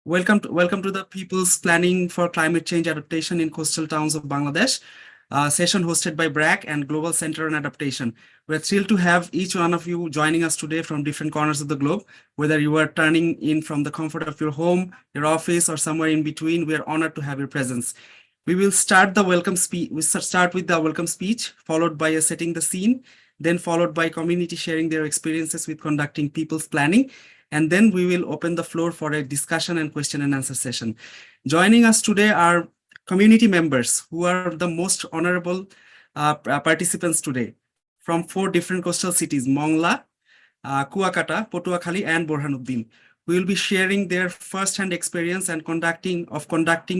Welcome to the People's Planning for Climate Change Adaptation in Coastal Towns of Bangladesh, session hosted by BRAC and Global Center on Adaptation. We're thrilled to have each one of you joining us today from different corners of the globe. Whether you are turning in from the comfort of your home, your office, or somewhere in between, we are honored to have your presence. We will start the welcome speech. We start with the welcome speech, followed by a setting the scene, then followed by community sharing their experiences with conducting people's planning. And then we will open the floor for a discussion and question and answer session. Joining us today are community members who are the most honorable participants today from 4 different coastal cities, Mongla, Kuakata, Potuakhali, and Borhanuddin. We will be sharing their first-hand experience and conducting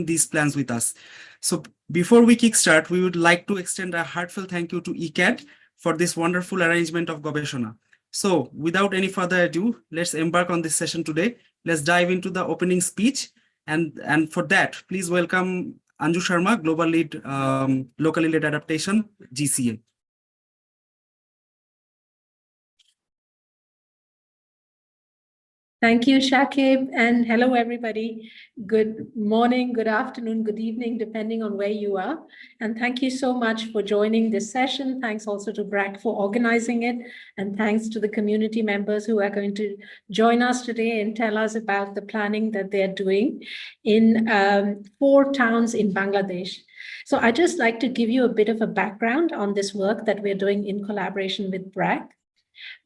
these plans with us. So before we kickstart, we would like to extend a heartfelt thank you to ECAD for this wonderful arrangement of Gobeshona. So without any further ado, let's embark on this session today. Let's dive into the opening speech. And for that, please welcome Anju Sharma, Global Lead, Locally Led Adaptation, GCA. Thank you, Shakib, and hello, everybody. Good morning, good afternoon, good evening, depending on where you are. And thank you so much for joining this session. Thanks also to BRAC for organizing it. And thanks to the community members who are going to join us today and tell us about the planning that they're doing in 4 towns in Bangladesh. So I'd just like to give you a bit of a background on this work that we're doing in collaboration with BRAC.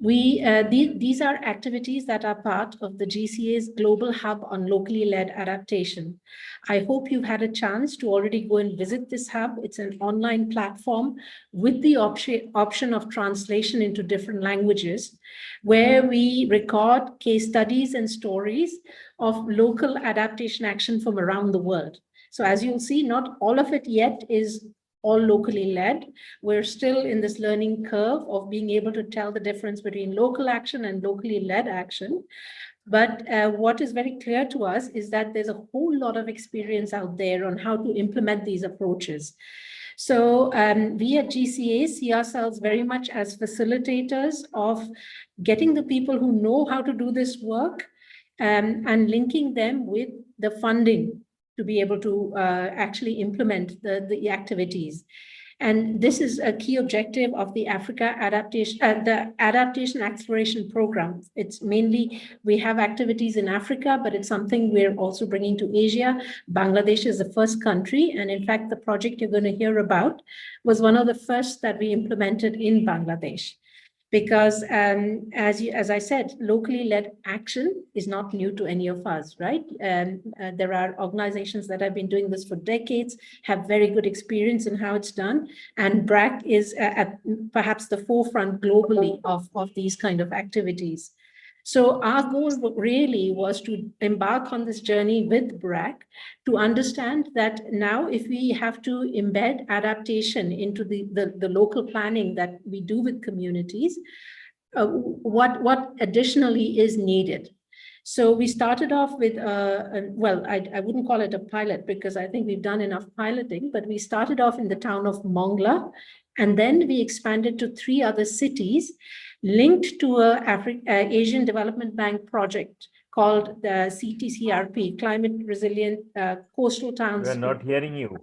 These are activities that are part of the GCA's Global Hub on Locally Led Adaptation. I hope you've had a chance to already go and visit this hub. It's an online platform with the option of translation into different languages, where we record case studies and stories of local adaptation action from around the world. So as you'll see, not all of it yet is all locally led. We're still in this learning curve of being able to tell the difference between local action and locally led action. But what is very clear to us is that there's a whole lot of experience out there on how to implement these approaches. So we at GCA see ourselves very much as facilitators of getting the people who know how to do this work and linking them with the funding to be able to actually implement the activities. And this is a key objective of the Africa Adaptation, the Adaptation Acceleration Program. It's mainly, we have activities in Africa, but it's something we're also bringing to Asia. Bangladesh is the first country. And in fact, the project you're going to hear about was one of the first that we implemented in Bangladesh. Because as I said, locally led action is not new to any of us, right? There are organizations that have been doing this for decades, have very good experience in how it's done. And BRAC is at perhaps the forefront globally of these kind of activities. So our goal really was to embark on this journey with BRAC to understand that now if we have to embed adaptation into the local planning that we do with communities, what additionally is needed. So we started off with, well, I wouldn't call it a pilot because I think we've done enough piloting, but we started off in the town of Mongla, and then we expanded to 3 other cities linked to a Asian Development Bank project called the CTCRP, Climate Resilient Coastal Towns. We are not hearing you.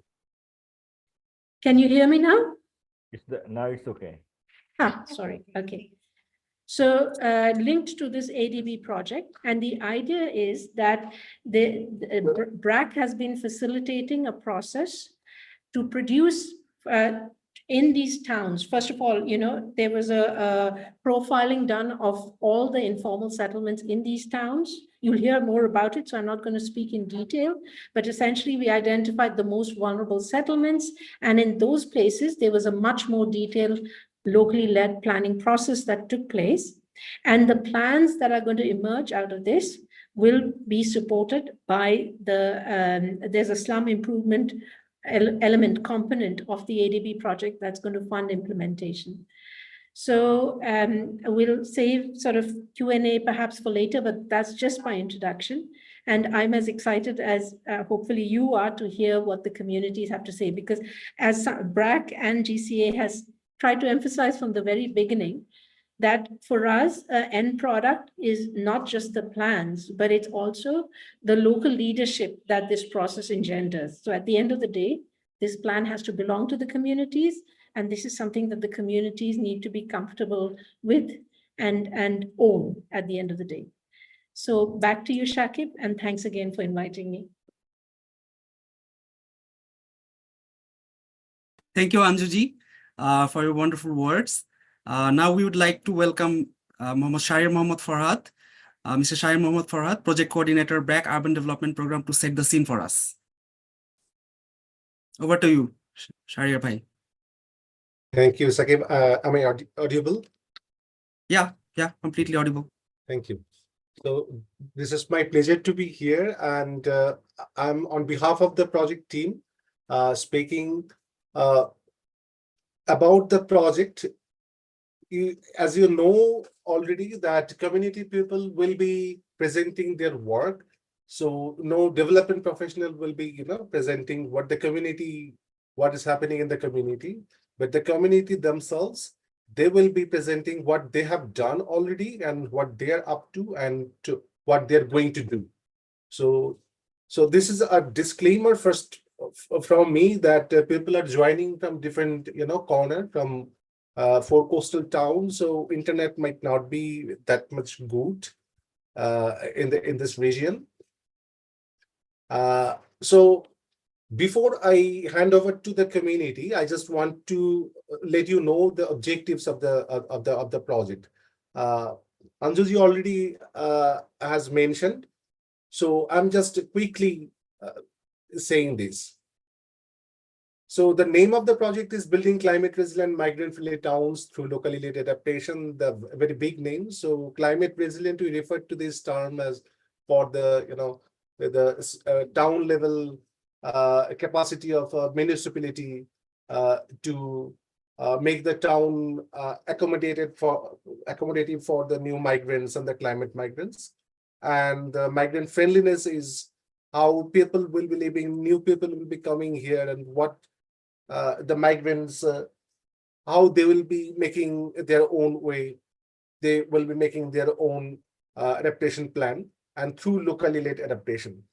Can you hear me now? Now it's okay. Sorry. Okay. So linked to this ADB project, and the idea is that the BRAC has been facilitating a process to produce in these towns. First of all, you know, there was a profiling done of all the informal settlements in these towns. You'll hear more about it, so I'm not going to speak in detail, but essentially we identified the most vulnerable settlements, and in those places, there was a much more detailed locally led planning process that took place. And the plans that are going to emerge out of this will be supported by there's a slum improvement element component of the ADB project that's going to fund implementation. So we'll save sort of Q&A perhaps for later, but that's just my introduction. And I'm as excited as hopefully you are to hear what the communities have to say, because as BRAC and GCA has tried to emphasize from the very beginning, that for us, end product is not just the plans, but it's also the local leadership that this process engenders. So at the end of the day, this plan has to belong to the communities, and this is something that the communities need to be comfortable with and own at the end of the day. So back to you, Shakib, and thanks again for inviting me. Thank you, Anjuji, for your wonderful words. Now we would like to welcome Mohammad Shahir Mohammad Farhad, Mr. Shahir Mohammad Farhad, Project Coordinator, BRAC Urban Development Program, to set the scene for us. Over to you, Shahir Bhai. Thank you, Sakib. Am I audible? Yeah, completely audible. Thank you. So this is my pleasure to be here, and I'm on behalf of the project team speaking about the project. As you know already, that community people will be presenting their work. So no development professional will be, presenting what is happening in the community, but the community themselves, they will be presenting what they have done already and what they're up to and what they're going to do. So this is a disclaimer first from me that people are joining from different, corner from 4 coastal towns. So internet might not be that much good in this region. So before I hand over to the community, I just want to let you know the objectives of the project. Anjuji already has mentioned, so I'm just quickly saying this. So the name of the project is Building Climate Resilient Migrant-Friendly Towns Through Locally Led Adaptation, the very big name. So climate resilient, we refer to this term as for the, the town level capacity of a municipality to make the town accommodative for the new migrants and the climate migrants. And the migrant friendliness is how people will be living, new people will be coming here, and what the migrants, how they will be making their own way. They will be making their own adaptation plan, and through locally led adaptation.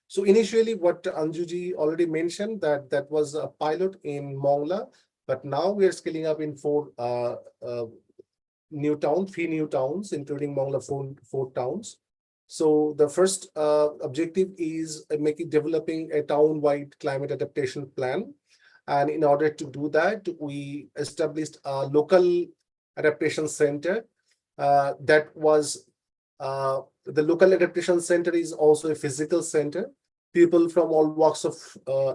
So initially, what Anjuji already mentioned, that was a pilot in Mongla, but now we are scaling up in 3 new towns, including Mongla, 4 towns. So the first objective is developing a town-wide climate adaptation plan. And in order to do that, we established a local adaptation center. That was the local adaptation center is also a physical center. People from all walks of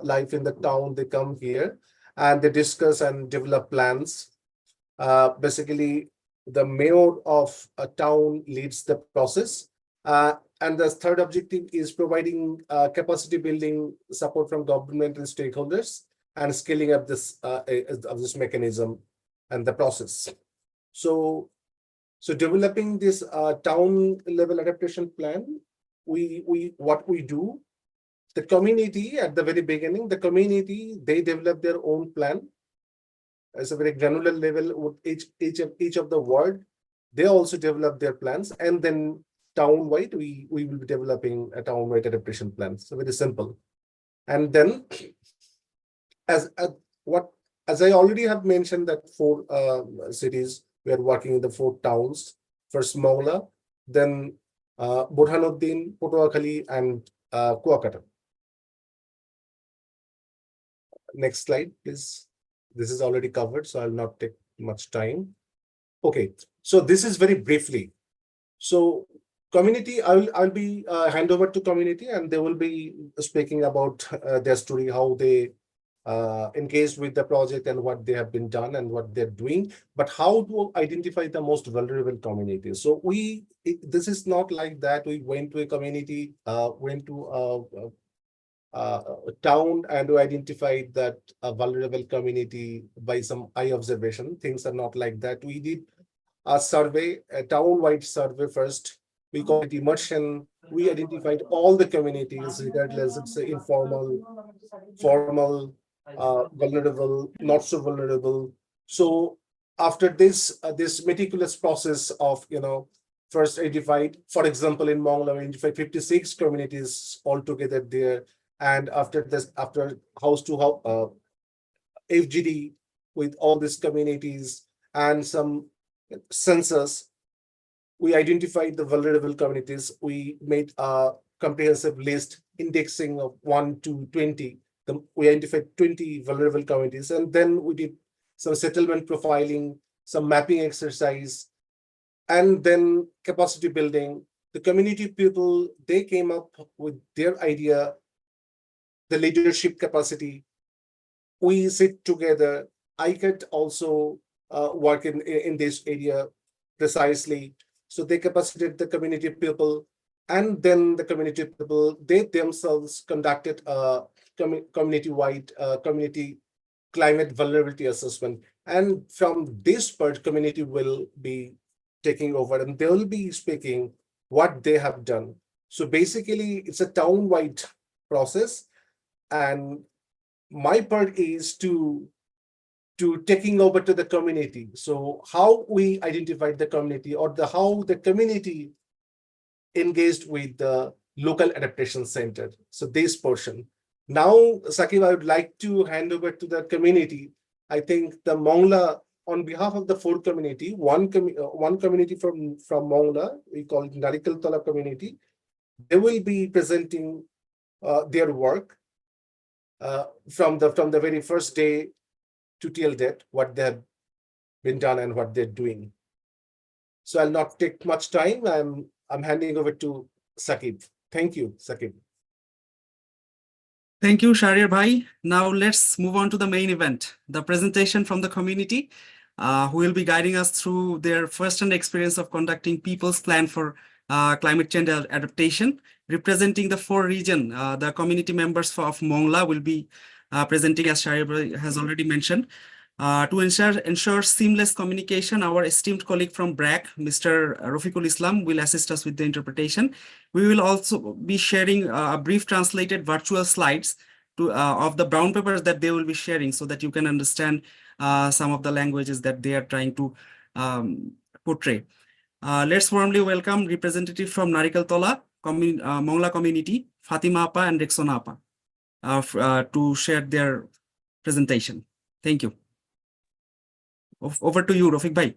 life in the town, they come here and they discuss and develop plans. Basically, the mayor of a town leads the process. And the third objective is providing capacity building support from government and stakeholders and scaling up this mechanism and the process. So developing this town level adaptation plan, what we do, the community at the very beginning, they develop their own plan as a very granular level. Each of the ward, they also develop their plans, and then town-wide, we will be developing a town-wide adaptation plan. So very simple. And then, as I already have mentioned, that 4 cities, we are working in the 4 towns. First Mongla, then Burhanuddin, Potuakhali, and Kuakata. Next slide, please. This is already covered, so I'll not take much time. Okay, so this is very briefly. So community, I'll be hand over to community, and they will be speaking about their story, how they engaged with the project and what they have been done and what they're doing, but how to identify the most vulnerable communities. So this is not like that. We went to a community, went to a town, and we identified that a vulnerable community by some eye observation. Things are not like that. We did a survey, a town-wide survey first, we call it immersion. We identified all the communities, regardless it's informal, formal, vulnerable, not so vulnerable. So after this meticulous process of first identified, for example, in Mongla, we identified 56 communities altogether there, and after this, after house to house FGD with all these communities and some census, we identified the vulnerable communities. We made a comprehensive list indexing of 1 to 20. We identified 20 vulnerable communities, and then we did some settlement profiling, some mapping exercise, and then capacity building. The community people, they came up with their idea, the leadership capacity. We sit together. I could also work in this area precisely. So they capacitated the community people, and then the community people, they themselves conducted a community-wide community climate vulnerability assessment. And from this part, community will be taking over, and they will be speaking what they have done. So basically, it's a town-wide process, and my part is to taking over to the community. So how we identified the community, or how the community engaged with the local adaptation center. So this portion. Now, Sakib, I would like to hand over to the community. I think the Mongla, on behalf of the 4 community, one community from Mongla, we call it Narikal Tala community, they will be presenting their work from the very first day to till date, what they have been done and what they're doing. So I'll not take much time. I'm handing over to Sakib. Thank you, Sakib. Thank you, Shahrir Bhai. Now let's move on to the main event, the presentation from the community, who will be guiding us through their first-hand experience of conducting People's Plan for Climate Change Adaptation. Representing the 4 regions, the community members of Mongla will be presenting, as Shahrir Bhai has already mentioned. To ensure seamless communication, our esteemed colleague from BRAC, Mr. Rafiqul Islam, will assist us with the interpretation. We will also be sharing a brief translated virtual slides of the brown papers that they will be sharing, so that you can understand some of the languages that they are trying to portray. Let's warmly welcome representative from Narikal Tola Mongla community, Fatima Apa and Rexona Apa, to share their presentation. Thank you. Over to you, Rafiq Bhai.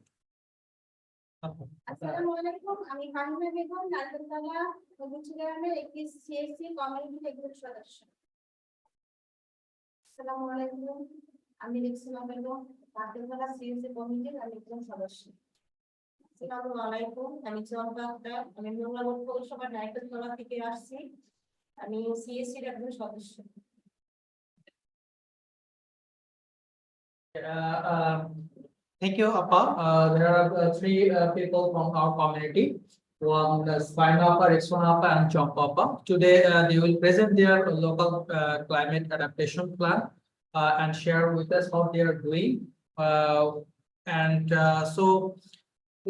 আসসালামুয়ালাইকুম, আমি ফাহিমা বেগম, নারকেলতলা গ্রামের একটি CSC কমিউনিটির একজন সদস্য। আসসালামুয়ালাইকুম, আমি Rexona Begum, Narkeltala CSC কমিটির আমি একজন সদস্য। আসসালামুয়ালাইকুম, আমি চম্পা আক্তার, আমি মোংলা পৌরসভার নারকেলতলা থেকে আসছি, আমি সিএসসির একজন সদস্য। Thank you, Appa. There are 3 people from our community. One is Fatima Appa, Rexona Appa, and Chompa Appa. Today, they will present their local climate adaptation plan and share with us how they are doing. So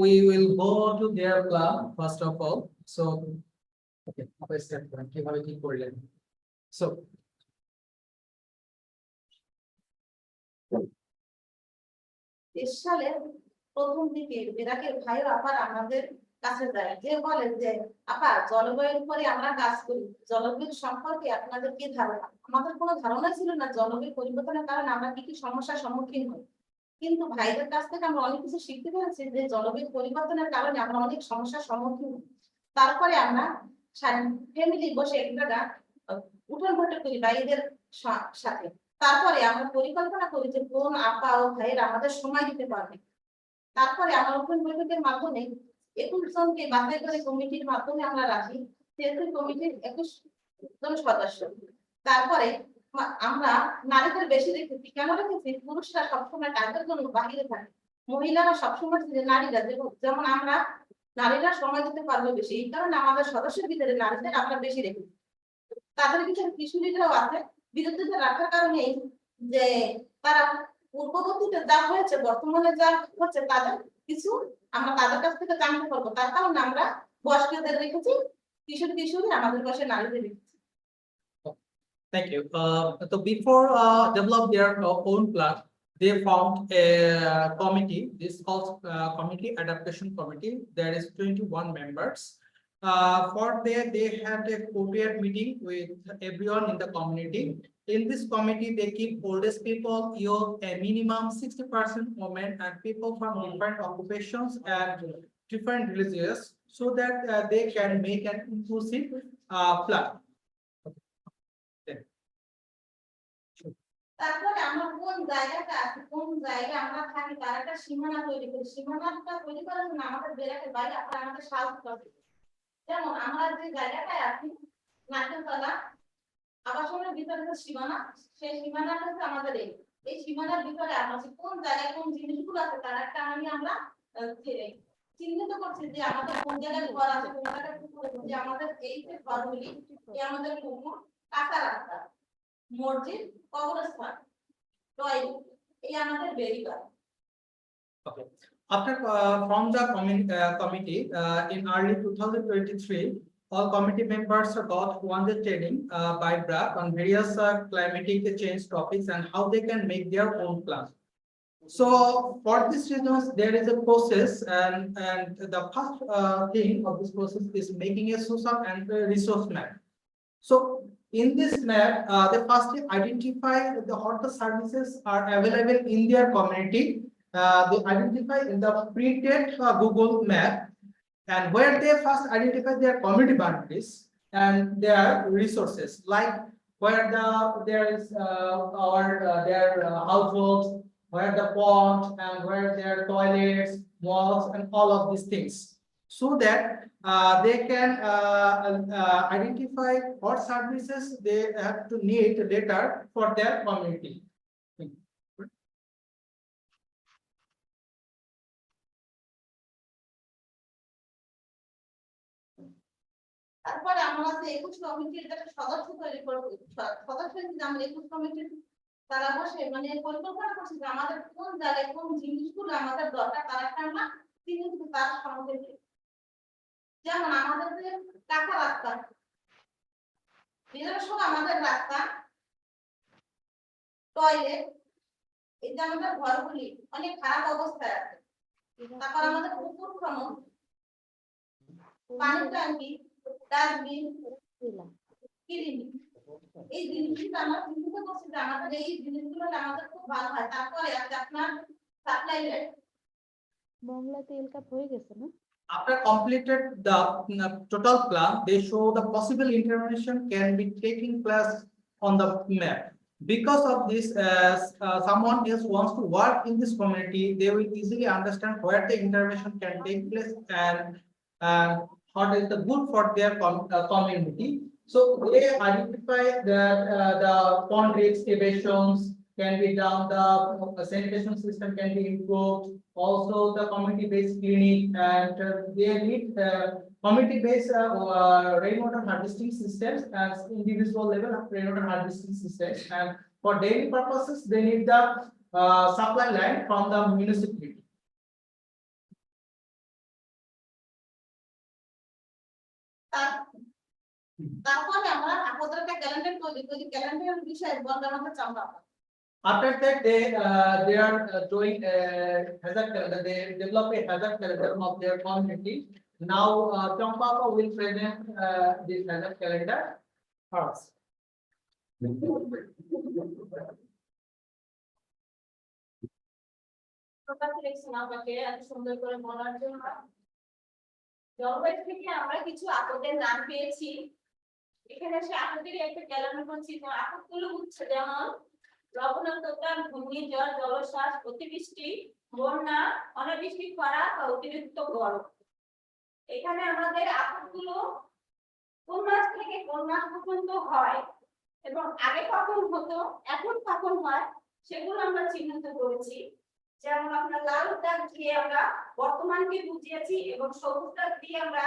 we will go to their plan first of all. So, okay, step 1. So. সালের প্রথম দিকে বেরাকের ভাইয়ের আপার আমাদের কাছে যায়, যে বলেন যে আপা জলবায়ুর উপরে আমরা কাজ করি, জলবায়ু সম্পর্কে আপনাদের কি ধারণা? আমাদের কোনো ধারণা ছিল না জলবায়ু পরিবর্তনের কারণে আমরা কি কি সমস্যার সম্মুখীন হই, কিন্তু ভাইদের কাছ থেকে আমরা অনেক কিছু শিখতে পেরেছি যে জলবায়ু পরিবর্তনের কারণে আমরা অনেক সমস্যার সম্মুখীন হই। তারপরে আমরা ফ্যামিলি বসে একটা উঠোন বৈঠক করি ভাইদের সাথে। তারপরে আমরা পরিকল্পনা করি যে কোন আপা ও ভাইয়েরা আমাদের সময় দিতে পারবে। তারপরে আমরা ওপেন বৈঠকের মাধ্যমে 21 জনকে বাছাই করে কমিটির মাধ্যমে আমরা রাখি, সেই কমিটির 21 জন সদস্য। তারপরে আমরা নারীদের বেশি রেখেছি, কেন রেখেছি? পুরুষরা সবসময় কাজের জন্য বাহিরে থাকে, মহিলারা সবসময় নারীরা, যেমন আমরা নারীরা সময় দিতে পারবে বেশি, এই কারণে আমাদের সদস্যের ভিতরে নারীদের আমরা বেশি রেখেছি। তাদের ভিতরে কিশোরীরাও আছে, বিরুদ্ধে রাখার কারণে যে তারা পূর্ববর্তীতে যা হয়েছে বর্তমানে যা হচ্ছে তাদের কিছু আমরা তাদের কাছ থেকে জানতে পারবো। তার কারণে আমরা বয়স্কদের রেখেছি, কিশোরী আমাদের বয়সে নারীদের রেখেছি। Thank you. So before develop their own plan, they formed a committee. This is called committee adaptation committee. There is 21 members. For that, they had a co-pair meeting with everyone in the community. In this committee, they keep oldest people, youth, a minimum 60% women, and people from different occupations and different religions, so that they can make an inclusive plan. তারপরে আমরা কোন জায়গাটা আছে, কোন জায়গায় আমরা থাকি তার একটা সীমানা তৈরি করি। সীমানাটা তৈরি করার জন্য আমাদের বেড়াকে বাইরে আপনারা আমাদের সাহায্য করবে। যেমন আমরা যে জায়গাটায় আছি নাট্যতলা আবাসনের ভিতরে যে সীমানা, সেই সীমানাটা হচ্ছে আমাদের এই সীমানার ভিতরে আমরা কোন জায়গায় কোন জিনিসগুলো আছে তার একটা আমরা চিহ্নিত করছি যে আমাদের কোন জায়গায় ঘর আছে, কোন জায়গায় পুকুর আছে, যে আমাদের এই যে ঘরগুলি, এই আমাদের পুকুর, কাঁচা রাস্তা, মসজিদ, কবরস্থান, টয়লেট, এই আমাদের বেরিবার। Okay. After from the committee in early 2023, all committee members got one-day training by BRAC on various climatic change topics and how they can make their own plan. So for this reasons, there is a process, and the first thing of this process is making a social and resource map. So in this map, they first identify what the services are available in their community. They identify in the printed Google map, and where they first identify their community boundaries and their resources, like where there is their households, where the pond, and where their toilets, malls, and all of these things, so that they can identify what services they have to need later for their community. তারপরে আমরা যে 21 কমিটির একটা সদস্য তৈরি করব, সদস্য যে আমরা 21 কমিটির তারা বসে মানে পরিকল্পনা করছি যে আমাদের কোন জায়গায় কোন জিনিসগুলো আমাদের দরকার তার একটা আমরা চিহ্নিত তার সঙ্গে। যেমন আমাদের যে কাঁচা রাস্তা, নিজস্ব আমাদের রাস্তা, টয়লেট, এই যে আমাদের ঘরগুলি অনেক খারাপ অবস্থায় আছে। তারপর আমাদের পুকুর খনন, পানির ট্যাঙ্কি, ডাস্টবিন, ক্লিনিক, এই জিনিসগুলো আমরা চিন্তিত করছি যে আমাদের এই জিনিসগুলো আমাদের খুব ভালো হয়। তারপরে আপনার সাপ্লাই লাইন বাংলা তেল কাপ হয়ে গেছে না? After completed the total plan, they show the possible intervention can be taking place on the map. Because of this, as someone else wants to work in this community, they will easily understand where the intervention can take place and what is the good for their community. So they identify that the pond excavations can be done, the sanitation system can be improved, also the community-based clinic, and they need community-based rainwater harvesting systems and individual level of rainwater harvesting systems, and for daily purposes they need the supply line from the municipality. তারপরে আমরা আপনাদের একটা calendar তৈরি করি, ক্যালেন্ডারের বিষয়ে বলতে আমাদের চামড়া। After that, they are doing hazard calendar. They develop a hazard calendar of their community. Now, Champapa will present this hazard calendar first. সুন্দর করে বলার জন্য জলবায়ু থেকে আমরা কিছু আপদের নাম পেয়েছি। এখানে সে আপদের একটা ক্যালেন্ডার করছি। আপদগুলো হচ্ছে যেমন লবণাক্ততা, ঘূর্ণিঝড়, জলোচ্ছ্বাস, অতিবৃষ্টি, বন্যা, অনাবৃষ্টি, খরা বা অতিরিক্ত গরম। এখানে আমাদের আপদগুলো কোন মাস থেকে কোন মাস পর্যন্ত হয় এবং আগে কখন হতো এখন কখন হয় সেগুলো আমরা চিহ্নিত করেছি। যেমন আপনার লাল দাগ দিয়ে আমরা বর্তমানকে বুঝিয়েছি এবং সবুজ দাগ দিয়ে আমরা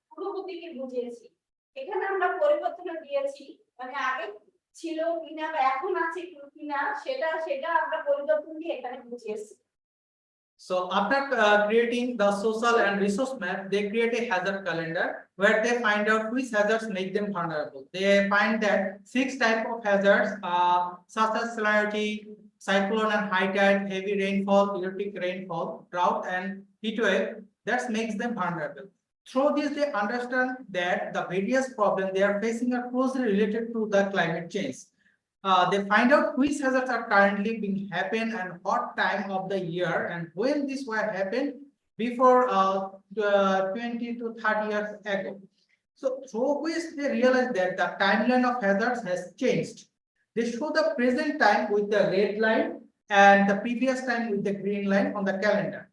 পূর্ববর্তীকে বুঝিয়েছি। এখানে আমরা পরিবর্তন দিয়েছি, মানে আগে ছিল কিনা বা এখন আছে কিনা সেটা আমরা পরিবর্তন দিয়ে এখানে বুঝিয়েছি। So after creating the social and resource map, they create a hazard calendar where they find out which hazards make them vulnerable. They find that 6 types of hazards, such as salinity, cyclone and high tide, heavy rainfall, erratic rainfall, drought, and heat wave, that makes them vulnerable. Through this, they understand that the various problems they are facing are closely related to the climate change. They find out which hazards are currently being happen and what time of the year and when this were happened before 20 to 30 years ago. So through which they realize that the timeline of hazards has changed. They show the present time with the red line and the previous time with the green line on the calendar.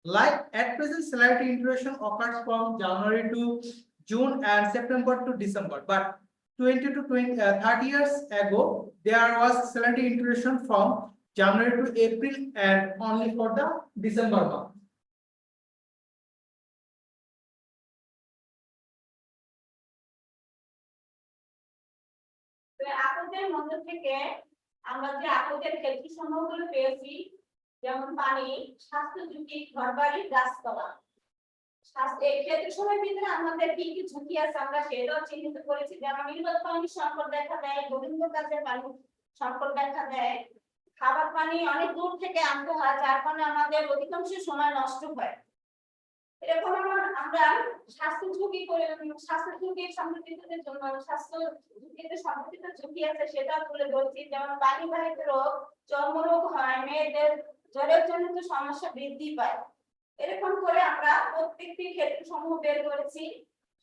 Like at present, salinity intrusion occurs from January to June and September to December, but 20 to 30 years ago, there was salinity intrusion from January to April and only for the December month. আপনাদের মধ্যে থেকে আমরা যে আপনাদের ক্ষেত্র সমূহগুলো পেয়েছি, যেমন পানি, স্বাস্থ্য ঝুঁকি, ঘরবাড়ি, গাছপালা। এই ক্ষেত্র সমূহের ভিতরে আমাদের কি কি ঝুঁকি আছে আমরা সেটাও চিহ্নিত করেছি, যেমন নির্গত পানির সংকট দেখা দেয়, গোবিন্দ কাজের পানি সংকট দেখা দেয়, খাবার পানি অনেক দূর থেকে আনতে হয়, যার কারণে আমাদের অধিকাংশ সময় নষ্ট হয়। এরকম আমরা স্বাস্থ্য ঝুঁকি করে স্বাস্থ্য ঝুঁকি সংরক্ষিতদের জন্য স্বাস্থ্য ঝুঁকিতে সংরক্ষিত ঝুঁকি আছে সেটা তুলে ধরছি, যেমন পানিবাহিত রোগ, চর্মরোগ হয়, মেয়েদের জ্বরের জনিত সমস্যা বৃদ্ধি পায়। এরকম করে আমরা প্রত্যেকটি ক্ষেত্র সমূহ বের করেছি।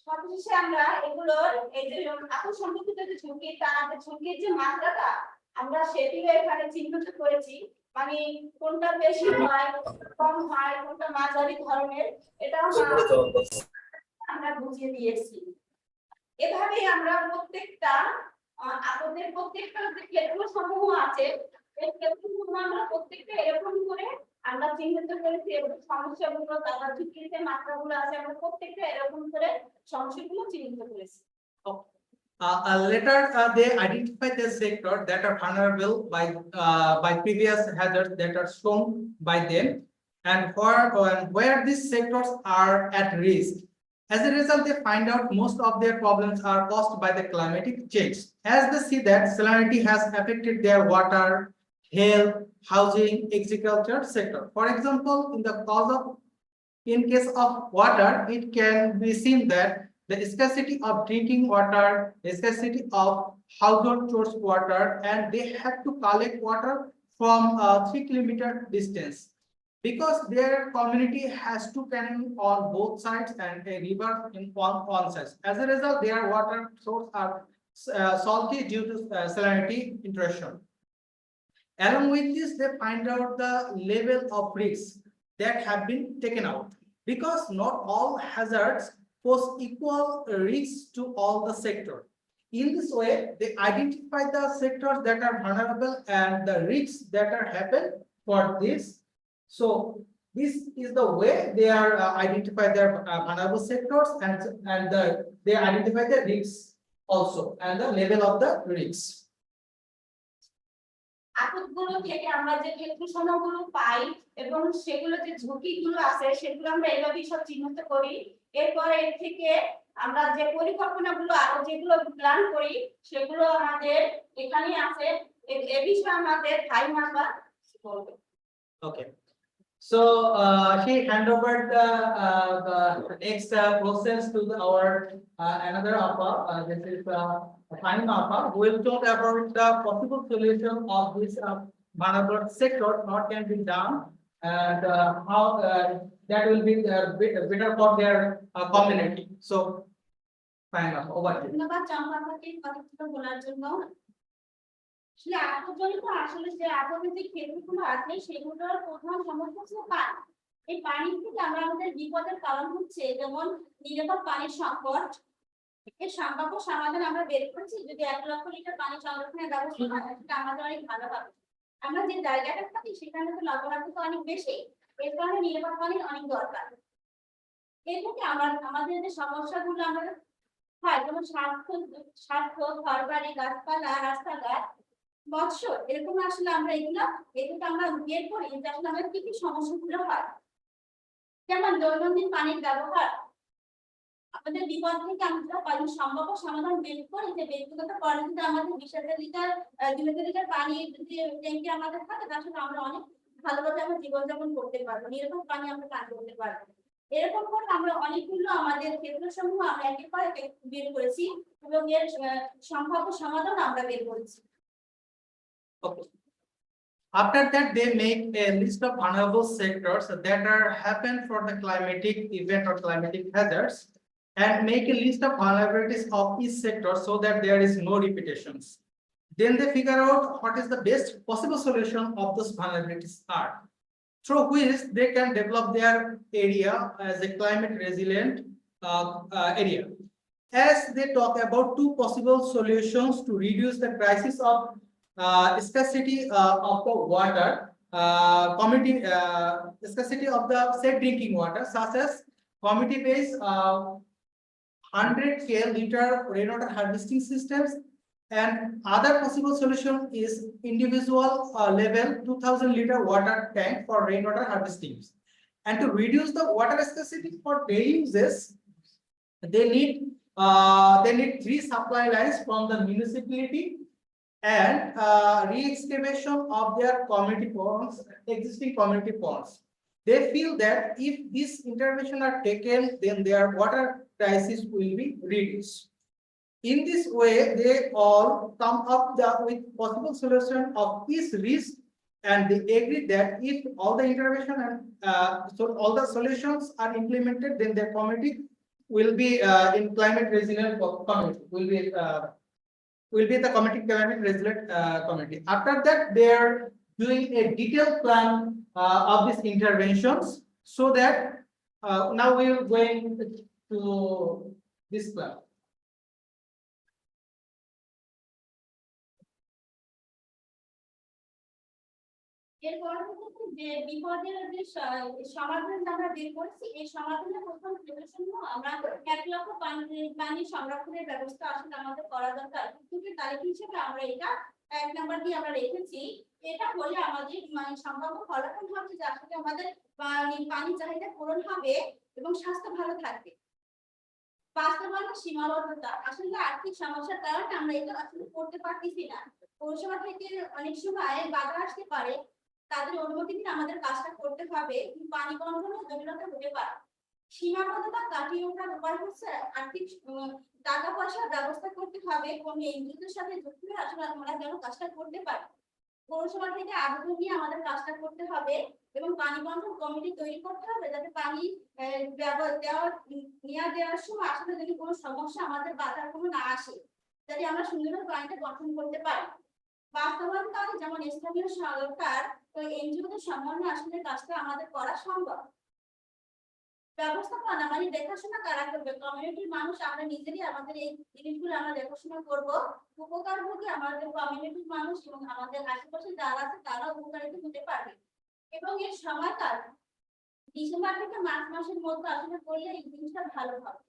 সবশেষে আমরা এগুলোর এই যে আকস্মিক যে ঝুঁকি, তার ঝুঁকির যে মাত্রাটা আমরা সেটিও এখানে চিহ্নিত করেছি, মানে কোনটা বেশি হয়, কম হয়, কোনটা মাঝারি ধরনের, এটাও আমরা বুঝিয়ে দিয়েছি। এভাবেই আমরা প্রত্যেকটা আপনাদের প্রত্যেকটা যে ক্ষেত্র সমূহ আছে এই ক্ষেত্রসমূহ আমরা প্রত্যেকটা এরকম করে আমরা চিহ্নিত করেছি এবং সমস্যাগুলো তার ঝুঁকির যে মাত্রাগুলো আছে আমরা প্রত্যেকটা এরকম করে সমস্যাগুলো চিহ্নিত করেছি। Later, they identify the sector that are vulnerable by previous hazards that are shown by them, and where these sectors are at risk. As a result, they find out most of their problems are caused by the climatic change. As they see that salinity has affected their water, health, housing, agriculture sector. For example, in case of water, it can be seen that the scarcity of drinking water, the scarcity of household source water, and they have to collect water from a 3-kilometer distance because their community has two canals on both sides and a river in one side. As a result, their water source are salty due to salinity intrusion. Along with this, they find out the level of risks that have been taken out because not all hazards pose equal risks to all the sector. In this way, they identify the sectors that are vulnerable and the risks that are happen for this. So this is the way they are identify their vulnerable sectors and they identify the risks also and the level of the risks. আপদগুলো থেকে আমরা যে ক্ষেত্র সমূহগুলো পাই এবং সেগুলো যে ঝুঁকিগুলো আছে সেগুলো আমরা এইভাবেই সব চিহ্নিত করি। এরপরে এর থেকে আমরা যে পরিকল্পনাগুলো আরো যেগুলো প্ল্যান করি সেগুলো আমাদের এখানেই আছে। এই বিষয়ে আমাদের ভাই মামা বলবে। Okay. So he hand over the next process to our another APA. This is Fine APA. We will talk about the possible solution of this vulnerable sector, what can be done, and how that will be better for their community. So, Fine APA, over to you. ধন্যবাদ চম্পাকে কথাগুলো বলার জন্য। আসলে আপদজনিত আসলে যে আপদের যে ক্ষেত্রগুলো আছে সেগুলোর প্রধান সমস্যা হচ্ছে পানি। এই পানি থেকে আমরা আমাদের বিপদের কারণ হচ্ছে যেমন নিরাপদ পানির সংকট। এর সম্ভাব্য সমাধান আমরা বের করেছি, যদি 1 লক্ষ লিটার পানি সংরক্ষণের ব্যবস্থা হয় সেটা আমাদের অনেক ভালো হবে। আমরা যে জায়গাটা থাকি সেখানে তো লবণাক্ততা অনেক বেশি, এর কারণে নিরাপদ পানির অনেক দরকার। এর থেকে আমাদের যে সমস্যাগুলো আমরা হয় যেমন স্বাস্থ্য, ঘরবাড়ি, গাছপালা, রাস্তাঘাট, বৎস এরকম আসলে আমরা এগুলো আমরা বের করি যে আসলে আমাদের কি কি সমস্যাগুলো হয়, যেমন দৈনন্দিন পানির ব্যবহার। আমাদের বিপদ থেকে আমরা পানি সম্ভাব্য সমাধান বের করি যে ব্যক্তিগত পরিস্থিতিতে আমাদের 20,000 লিটার 2,000 লিটার পানির যে ট্যাঙ্কি আমাদের থাকে তার সাথে আমরা অনেক ভালোভাবে আমরা জীবনযাপন করতে পারবো, নিরাপদ পানি আমরা পান করতে পারবো। এরকম করে আমরা অনেকগুলো আমাদের ক্ষেত্রসমূহ আমরা একের পর এক বের করেছি এবং এর সম্ভাব্য সমাধান আমরা বের করেছি। Okay. After that, they make a list of vulnerable sectors that are happen for the climatic event or climatic hazards, and make a list of vulnerabilities of each sector so that there is no repetitions. Then they figure out what is the best possible solution of those vulnerabilities are, through which they can develop their area as a climate resilient area. As they talk about two possible solutions to reduce the crisis of scarcity of the water, scarcity of the safe drinking water, such as community-based 100 liter rainwater harvesting systems, and other possible solution is individual level 2,000 liter water tank for rainwater harvesting. And to reduce the water scarcity for daily uses, they need 3 supply lines from the municipality and re-excavation of their community ponds, existing community ponds. They feel that if this intervention are taken, then their water crisis will be reduced. In this way, they all come up with possible solution of each risk, and they agree that if all the intervention and so all the solutions are implemented, then their community will be in climate resilient community, will be the climate resilient community. After that, they are doing a detailed plan of these interventions, so that now we are going to this plan. এর পরবর্তীতে যে বিপদের যে সমাধান আমরা বের করেছি, এই সমাধানের প্রথম সলিউশন আমরা 1 লক্ষ পানি সংরক্ষণের ব্যবস্থা আসলে আমাদের করা দরকার। কিন্তু তারিখ হিসেবে আমরা এটা 1 নাম্বার দিয়ে আমরা রেখেছি। এটা হলে আমাদের মানে সম্ভাব্য ফলাফল হবে যে আসলে আমাদের পানি চাহিদা পূরণ হবে এবং স্বাস্থ্য ভালো থাকবে। বাস্তবায়নের সীমাবদ্ধতা, আসলে আর্থিক সমস্যার কারণে আমরা এটা আসলে করতে পারতেছি না। পৌরসভা থেকে অনেক সময় বাধা আসতে পারে, তাদের অনুমতি নিয়ে আমাদের কাজটা করতে হবে, পানি বন্টনের জটিলতা হতে পারে। সীমাবদ্ধতা কাটিয়ে ওঠার উপায় হচ্ছে আর্থিক টাকা পয়সার ব্যবস্থা করতে হবে, কোন এনজিওদের সাথে যুক্ত হয়ে আসলে আমরা যেন কাজটা করতে পারি। পৌরসভা থেকে আবেদন নিয়ে আমাদের কাজটা করতে হবে এবং পানি বন্টন কমিটি তৈরি করতে হবে, যাতে পানি দেওয়ার সময় আসলে যদি কোনো সমস্যা আমাদের বাধার কোনো না আসে, যাতে আমরা সুন্দরভাবে পানিটা গঠন করতে পারি। বাস্তবায়নকারী যেমন স্থানীয় সরকার তো এনজিওদের সমন্বয়ে আসলে কাজটা আমাদের করা সম্ভব। ব্যবস্থাপনা মানে দেখাশোনা কারা করবে, কমিউনিটির মানুষ, আমরা নিজেরই আমাদের এই জিনিসগুলো আমরা দেখাশোনা করব। উপকার ভোগী আমাদের কমিউনিটির মানুষ এবং আমাদের আশেপাশে যারা আছে তারা উপকারিত হতে পারবে। এবং এর সময়কাল ডিসেম্বর থেকে মার্চ মাসের মধ্যে আসলে করলে এই জিনিসটা ভালো হবে।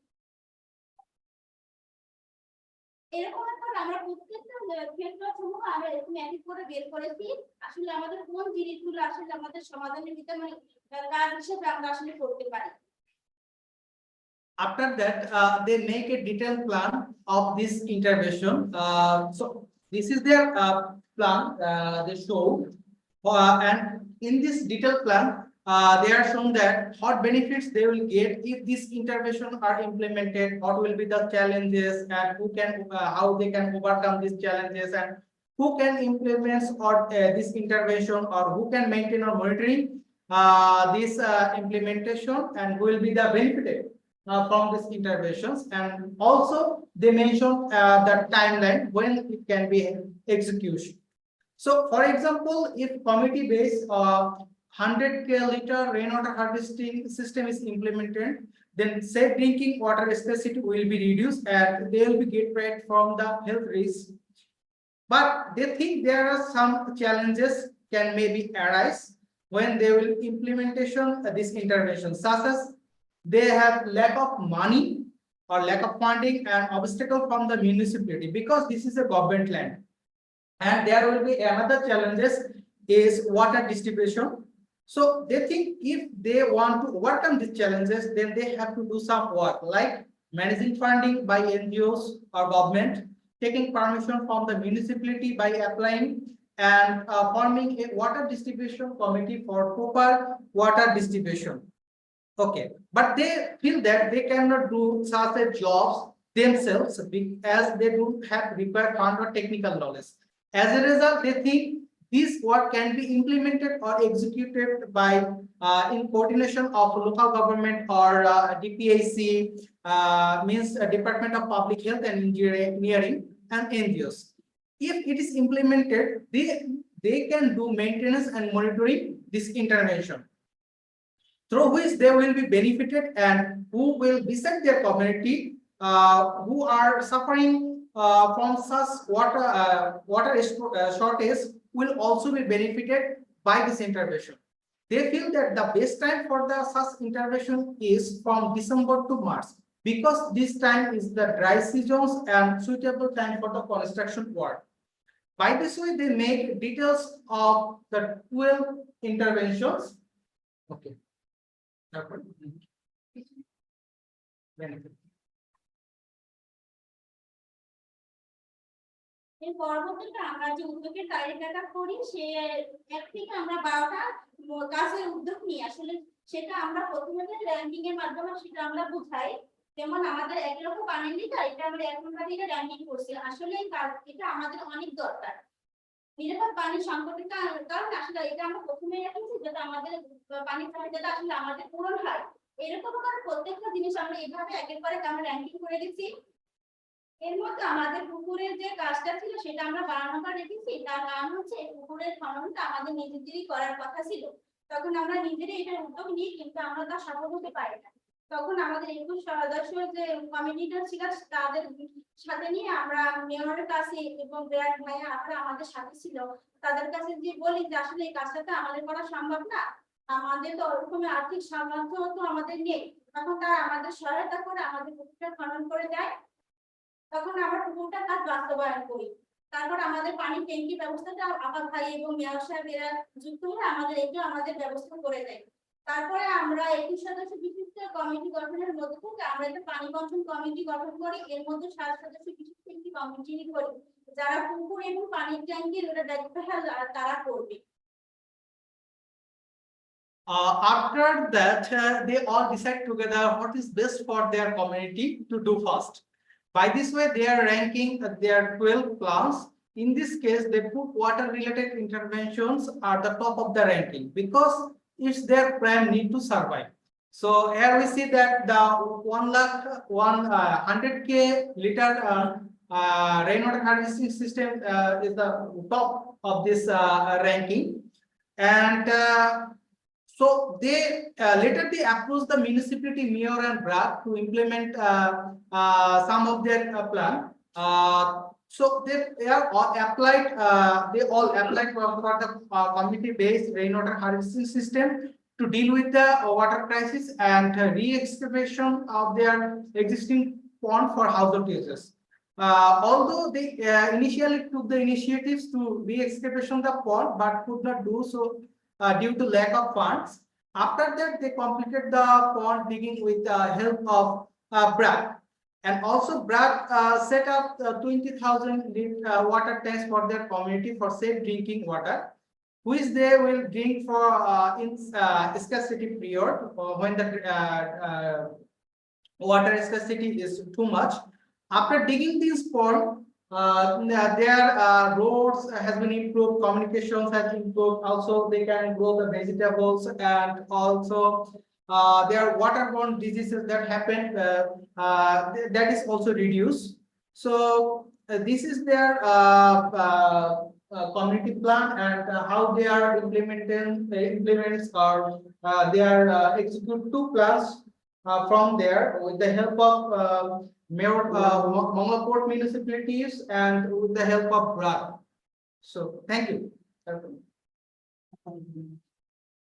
এরকম একটা আমরা প্রত্যেকটা ক্ষেত্রসমূহ আমরা এরকম এক এক করে বের করেছি, আসলে আমাদের কোন জিনিসগুলো আসলে আমাদের সমাধানের ভিতরে মানে কাজ হিসেবে আমরা আসলে করতে পারি। After that, they make a detailed plan of this intervention. So this is their plan they show, and in this detailed plan, they are shown that what benefits they will get if this intervention are implemented, what will be the challenges, and who can how they can overcome these challenges, and who can implement or this intervention, or who can maintain or monitoring this implementation, and who will be the benefited from these interventions. And also they mention the timeline when it can be execution. So for example, if committee based 100 liter rainwater harvesting system is implemented, then safe drinking water scarcity will be reduced and they will be get rid from the health risks. But they think there are some challenges can maybe arise when they will implementation this intervention, such as they have lack of money or lack of funding and obstacle from the municipality, because this is a government land. And there will be another challenges is water distribution. So they think if they want to overcome these challenges, then they have to do some work like managing funding by NGOs or government, taking permission from the municipality by applying, and forming a water distribution committee for proper water distribution. Okay, but they feel that they cannot do such a jobs themselves as they don't have required fund or technical knowledge. As a result, they think this work can be implemented or executed by in coordination of local government or DPAC, means Department of Public Health and Engineering, and NGOs. If it is implemented, they can do maintenance and monitoring this intervention, through which they will be benefited, and who will visit their community who are suffering from such water shortage will also be benefited by this intervention. They feel that the best time for the such intervention is from December to March, because this time is the dry seasons and suitable time for the construction work. By this way, they make details of the 12 interventions. Okay. এর পরবর্তীতে আমরা যে উদ্যোগের তালিকাটা করি সে এক থেকে আমরা 12টা কাজের উদ্যোগ নিই। আসলে সেটা আমরা প্রথমে র্যাঙ্কিং এর মাধ্যমে সেটা আমরা বুঝাই। যেমন আমাদের একই রকম পানি লিটার, এটা আমরা এখনকার দিনে র্যাঙ্কিং করছি। আসলে এটা আমাদের অনেক দরকার। নিরাপদ পানি সংকটের কারণে আসলে এটা আমরা প্রথমে রেখেছি যাতে আমাদের পানির চাহিদাটা আসলে আমাদের পূরণ হয়। এরকম করে প্রত্যেকটা জিনিস আমরা এইভাবে একের পর এক আমরা র্যাঙ্কিং করে দিচ্ছি। এর মধ্যে আমাদের পুকুরের যে কাজটা ছিল সেটা আমরা 12 নম্বর রেখেছি। তার কারণ হচ্ছে পুকুরের খননটা আমাদের নিজেদেরই করার কথা ছিল। তখন আমরা নিজেরাই এটার উদ্যোগ নিই, কিন্তু আমরা তা সফল হতে পারি না। তখন আমাদের 21 সদস্য যে কমিটিটা ছিল তাদের সাথে নিয়ে আমরা মেয়রের কাছে এবং ব্র্যাক ভাইয়া আপনারা আমাদের সাথে ছিল, তাদের কাছে যে বলি যে আসলে এই কাজটা তো আমাদের করা সম্ভব না, আমাদের তো ওরকম আর্থিক সামর্থ্য তো আমাদের নেই। তখন তারা আমাদের সহায়তা করে আমাদের পুকুরটা খনন করে দেয়। তখন আমরা পুকুরটার কাজ বাস্তবায়ন করি। তারপর আমাদের পানি ট্যাঙ্কি ব্যবস্থাটা আপাত ভাই এবং মেয়র সাহেব এরা যুক্ত হয়ে আমাদের এটা আমাদের ব্যবস্থা করে দেয়। তারপরে আমরা 21 সদস্য বিশিষ্ট কমিটি গঠনের মধ্যে থেকে আমরা একটা পানি বন্টন কমিটি গঠন করি। এর মধ্যে 7 সদস্য বিশিষ্ট একটি কমিটি করি যারা পুকুর এবং পানির ট্যাঙ্কির ওটা দায়িত্ব তারা করবে। After that, they all decide together what is best for their community to do first. By this way, they are ranking their 12 plans. In this case, they put water-related interventions at the top of the ranking because it's their prime need to survive. So here we see that the 100k liter rainwater harvesting system is the top of this ranking, and so they later they approach the municipality mayor and BRAC to implement some of their plan. So they are all applied. They all applied for the community-based rainwater harvesting system to deal with the water crisis and re-excavation of their existing pond for household uses. Although they initially took the initiatives to re-excavation the pond, but could not do so due to lack of funds. After that, they completed the pond digging with the help of BRAC. And also BRAC set up 20,000 water tanks for their community for safe drinking water, which they will drink for in scarcity period when the water scarcity is too much. After digging this pond, their roads has been improved, communications has improved, also they can grow the vegetables, and also their waterborne diseases that happen that is also reduced. So this is their community plan, and how they are implements or they are execute 2 plans from there with the help of Mayor Mongla Port municipalities and with the help of BRAC. So thank you.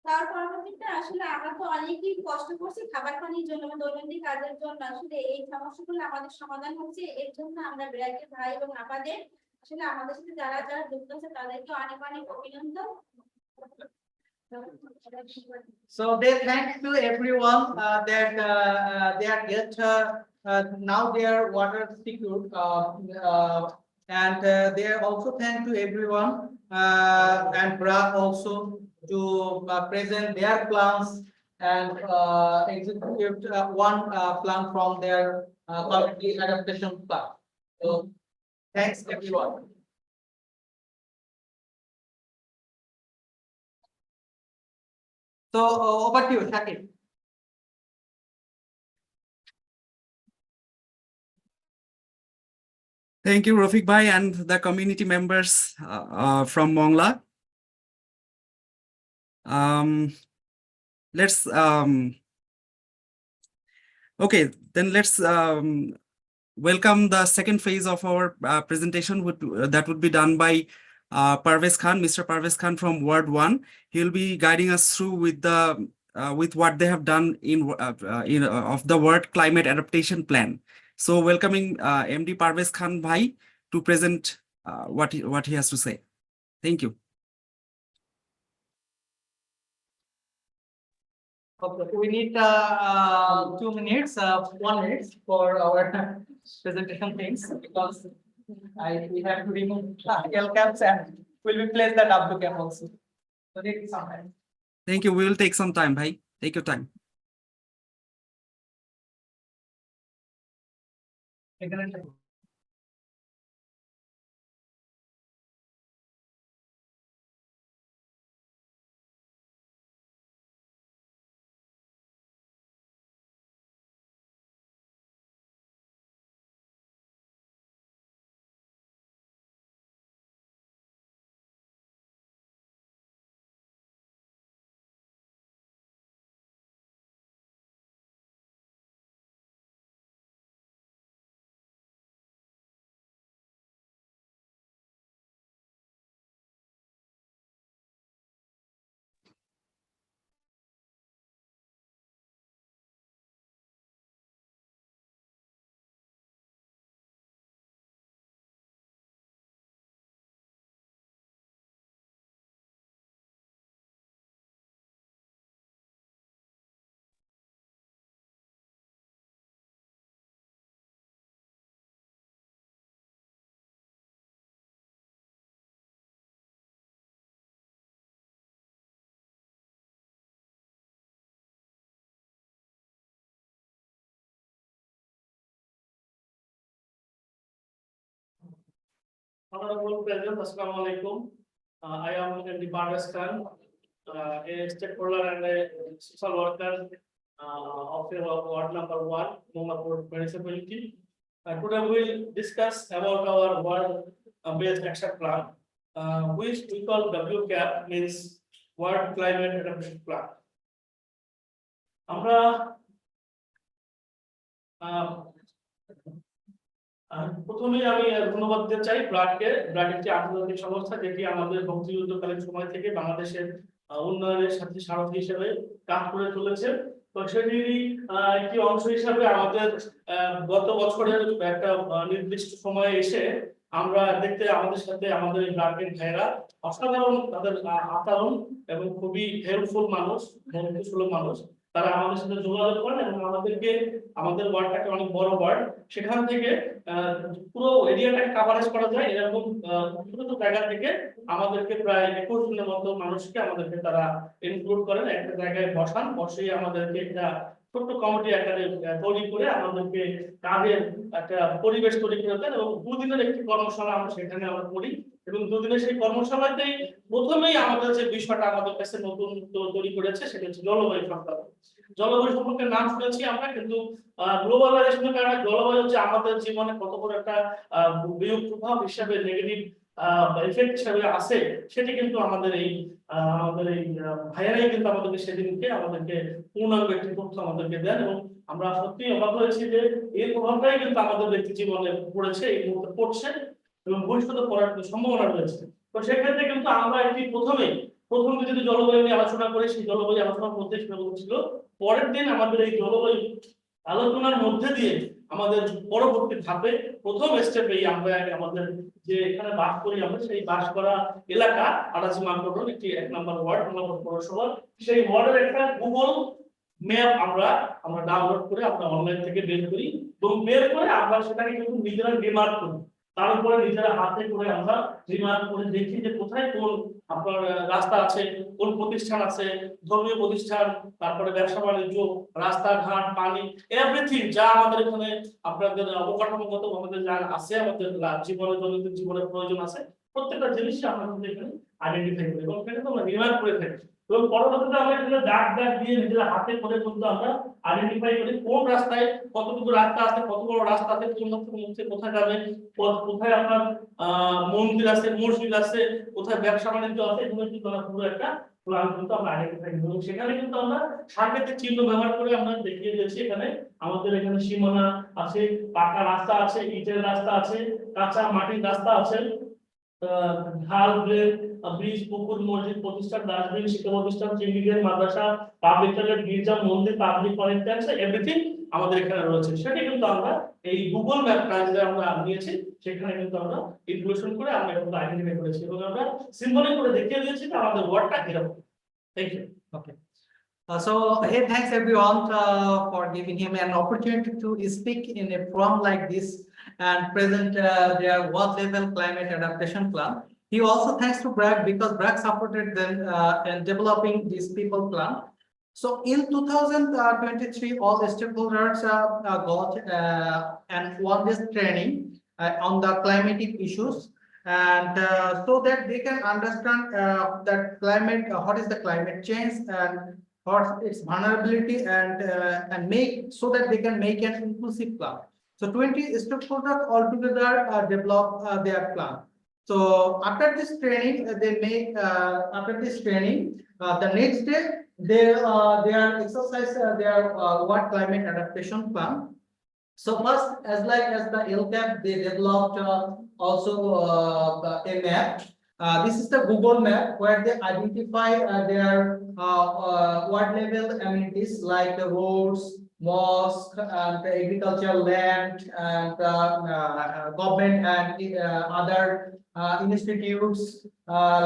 তার পরবর্তীতে আসলে আমরা তো অনেকই কষ্ট করছি খাবার পানির জন্য, দৈনন্দিন কাজের জন্য। আসলে এই সমস্যাগুলো আমাদের সমাধান হচ্ছে, এর জন্য আমরা ব্র্যাকের ভাই এবং আমাদের আসলে আমাদের সাথে যারা যারা যুক্ত আছে তাদেরকে অনেক অনেক অভিনন্দন। So they thank to everyone that they are get now their water secured and they also thank to everyone and Brad also to present their plans and execute one plan from their community adaptation plan. So thanks everyone. So over to you, Shakib. Thank you, Rafiq Bhai and the community members from Mongla. Let's okay, then let's welcome the second phase of our presentation that would be done by Parvez Khan, Mr. Parvez Khan from Ward 1. He'll be guiding us through with the with what they have done in of the World Climate Adaptation Plan. So welcoming MD Parvez Khan Bhai to present what he has to say. Thank you. Okay, we need 2 minutes, 1 minute for our presentation things because we have to remove L caps and we'll replace the W cap also. So need some time. Thank you. We will take some time, Bhai. Take your time. Honorable President, Assalamu alaikum. I am MD Parvez Khan, a stakeholder and a social worker of Ward number 1, Mongapur municipality. Today we will discuss about our World-based action plan, which we call WCAP, means World Climate Adaptation Plan. আমরা প্রথমেই আমি ধন্যবাদ দিতে চাই ব্র্যাককে। ব্র্যাক একটি আন্তর্জাতিক সংস্থা যেটি আমাদের মুক্তিযুদ্ধকালীন সময় থেকে বাংলাদেশের উন্নয়নের সাথে সারথি হিসেবে কাজ করে চলেছে। তো সেটিরই একটি অংশ হিসাবে আমাদের গত বছরের একটা নির্দিষ্ট সময়ে এসে আমরা দেখতে আমাদের সাথে আমাদের ব্র্যাকের ভাইরা অসাধারণ তাদের আচরণ এবং খুবই হেল্পফুল মানুষ, বন্ধুসুলভ মানুষ। তারা আমাদের সাথে যোগাযোগ করেন এবং আমাদেরকে আমাদের ওয়ার্ডটাকে অনেক বড় ওয়ার্ড, সেখান থেকে পুরো এরিয়াটাকে কাভারেজ করা যায় এরকম ছোট জায়গা থেকে আমাদেরকে প্রায় 21 জনের মতো মানুষকে আমাদেরকে তারা ইনক্লুড করেন, একটা জায়গায় বসিয়ে আমাদেরকে একটা ছোট্ট কমিটি আকারে তৈরি করে আমাদেরকে কাজের একটা পরিবেশ তৈরি করে দেন এবং 2 দিনের একটি কর্মশালা আমরা সেখানে করি এবং 2 দিনের সেই কর্মশালাতেই প্রথমেই আমাদের যে বিষয়টা আমাদের কাছে নতুন তৈরি করেছে সেটা হচ্ছে জলবায়ু সংক্রান্ত। জলবায়ু সম্পর্কে নাম শুনেছি আমরা, কিন্তু গ্লোবালাইজেশনের কারণে জলবায়ু যে আমাদের জীবনে কত বড় একটা বিরূপ প্রভাব হিসেবে নেগেটিভ ইফেক্ট হিসেবে আসে সেটি কিন্তু আমাদের এই ভাইয়ারাই কিন্তু আমাদেরকে সেদিনকে আমাদেরকে পূর্ণাঙ্গ একটি তথ্য আমাদেরকে দেন এবং আমরা সত্যি অবাক হয়েছি যে এর প্রভাবটাই কিন্তু আমাদের ব্যক্তি জীবনে পড়েছে, এই মুহূর্তে পড়ছে এবং ভবিষ্যতে পড়ার সম্ভাবনা রয়েছে। তো সেক্ষেত্রে কিন্তু আমরা একটি প্রথম যদি জলবায়ু নিয়ে আলোচনা করি, সেই জলবায়ু আলোচনার মধ্যে ছিল পরের দিন আমাদের এই জলবায়ু আলোচনার মধ্যে দিয়ে আমাদের পরবর্তী ধাপে প্রথম স্টেপেই আমরা আমাদের যে এখানে বাস করি আমরা সেই বাস করা এলাকা আটাশি মানকড় একটি 1 নম্বর ওয়ার্ড পৌরসভা সেই ওয়ার্ডের একটা গুগল ম্যাপ আমরা ডাউনলোড করে আমরা অনলাইন থেকে বের করি এবং বের করে আমরা সেটাকে কিন্তু নিজেরা রিমার্ক করি তার উপরে নিজেরা হাতে করে আমরা রিমার্ক করে দেখি যে কোথায় কোন আপনার রাস্তা আছে কোন প্রতিষ্ঠান আছে ধর্মীয় প্রতিষ্ঠান তারপরে ব্যবসা বাণিজ্য রাস্তাঘাট পানি এভরিথিং যা আমাদের এখানে আপনাদের অবকাঠামোগত আমাদের যা আছে আমাদের জীবনের দৈনন্দিন জীবনের প্রয়োজন আছে প্রত্যেকটা জিনিসই আমরা কিন্তু এখানে আইডেন্টিফাই করি এবং সেটা তো আমরা রিমার্ক করে থাকি এবং পরবর্তীতে আমরা এখানে দাগ দিয়ে নিজেরা হাতে করে কিন্তু আমরা আইডেন্টিফাই করি কোন রাস্তায় কতটুকু রাস্তা আছে কত বড় রাস্তা আছে কোন রাস্তা কোথায় যাবে কোথায় আপনার মন্দির আছে মসজিদ আছে কোথায় ব্যবসা বাণিজ্য আছে এগুলো কিন্তু আমরা পুরো একটা প্ল্যান কিন্তু আমরা আইডেন্টিফাই করি এবং সেখানে কিন্তু আমরা সাংকেতিক চিহ্ন ব্যবহার করে আমরা দেখিয়ে দিয়েছি এখানে আমাদের এখানে সীমানা আছে পাকা রাস্তা আছে ইটের রাস্তা আছে কাঁচা মাটির রাস্তা আছে ঢাল ব্রিজ পুকুর মসজিদ প্রতিষ্ঠান ডাস্টবিন শিক্ষা প্রতিষ্ঠান চিন্ডিকেট মাদ্রাসা পাবলিক টয়লেট গির্জা মন্দির পাবলিক টয়লেট আছে এভরিথিং আমাদের এখানে রয়েছে সেটা কিন্তু আমরা এই গুগল ম্যাপ যে আমরা নিয়েছি সেখানে কিন্তু আমরা ইনক্লুশন করে আমরা কিন্তু আইডেন্টিফাই করেছি এবং আমরা সিম্বলিক করে দেখিয়ে দিয়েছি যে আমাদের ওয়ার্ডটা কিরকম thank you Okay. So, hey, thanks everyone for giving him an opportunity to speak in a forum like this and present their world level climate adaptation plan. He also thanks to Bragg because Bragg supported them in developing this people plan. So in 2023, all the stakeholders got an one-day training on the climatic issues and so that they can understand that climate, what is the climate change and what its vulnerability and make so that they can make an inclusive plan. So 20 stakeholders altogether develop their plan. So after this training, the next day they are exercise their what climate adaptation plan. So first, as the LCAP, they developed also a map. This is the Google map where they identify their ward level amenities like the roads, mosque, and the agricultural land, and government and other institutes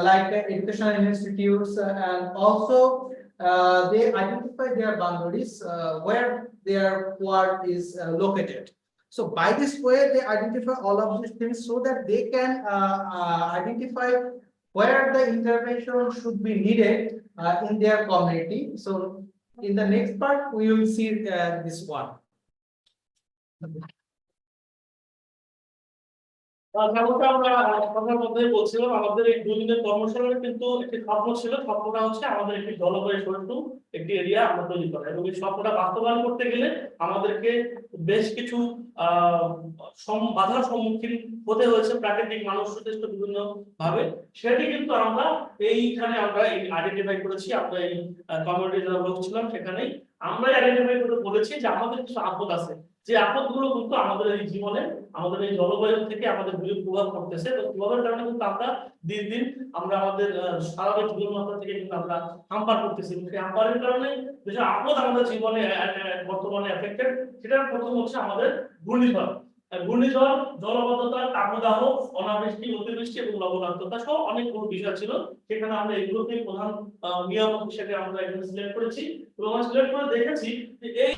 like educational institutes, and also they identify their boundaries where their ward is located. So by this way, they identify all of these things so that they can identify where the intervention should be needed in their community. So in the next part, we will see this one. যেমনটা আমরা কথার মধ্যে বলছিলাম আমাদের এই 2 দিনের কর্মশালার কিন্তু একটি স্বপ্ন ছিল স্বপ্নটা হচ্ছে আমাদের একটি জলবায়ু সহিষ্ণু একটি এরিয়া আমরা তৈরি করা এবং এই স্বপ্নটা বাস্তবায়ন করতে গেলে আমাদেরকে বেশ কিছু বাধার সম্মুখীন হতে হয়েছে প্রাকৃতিক মানুষ সৃষ্ট বিভিন্ন ভাবে সেটি কিন্তু আমরা এইখানে আমরা আইডেন্টিফাই করেছি আমরা এই কমিউনিটি যারা লোক ছিলাম সেখানেই আমরা আইডেন্টিফাই করে বলেছি যে আমাদের কিছু আপদ আছে যে আপদগুলো কিন্তু আমাদের এই জীবনে আমাদের এই জলবায়ু থেকে আমাদের বিরূপ প্রভাব পড়তেছে তো প্রভাবের কারণে কিন্তু আমরা দিন দিন আমরা আমাদের স্বাভাবিক জীবনযাত্রা থেকে কিন্তু আমরা হাম্পার করতেছি সেই হাম্পারের কারণে যে আপদ আমাদের জীবনে বর্তমানে এফেক্টেড সেটার প্রথম হচ্ছে আমাদের ঘূর্ণিঝড় ঘূর্ণিঝড় জলবদ্ধতা তাপদাহ অনাবৃষ্টি অতিবৃষ্টি এবং লবণাক্ততা সহ অনেকগুলো বিষয় ছিল সেখানে আমরা এগুলোকে প্রধান নিয়ম হিসেবে আমরা এখানে সিলেক্ট করেছি এবং আমরা সিলেক্ট করে দেখেছি যে এই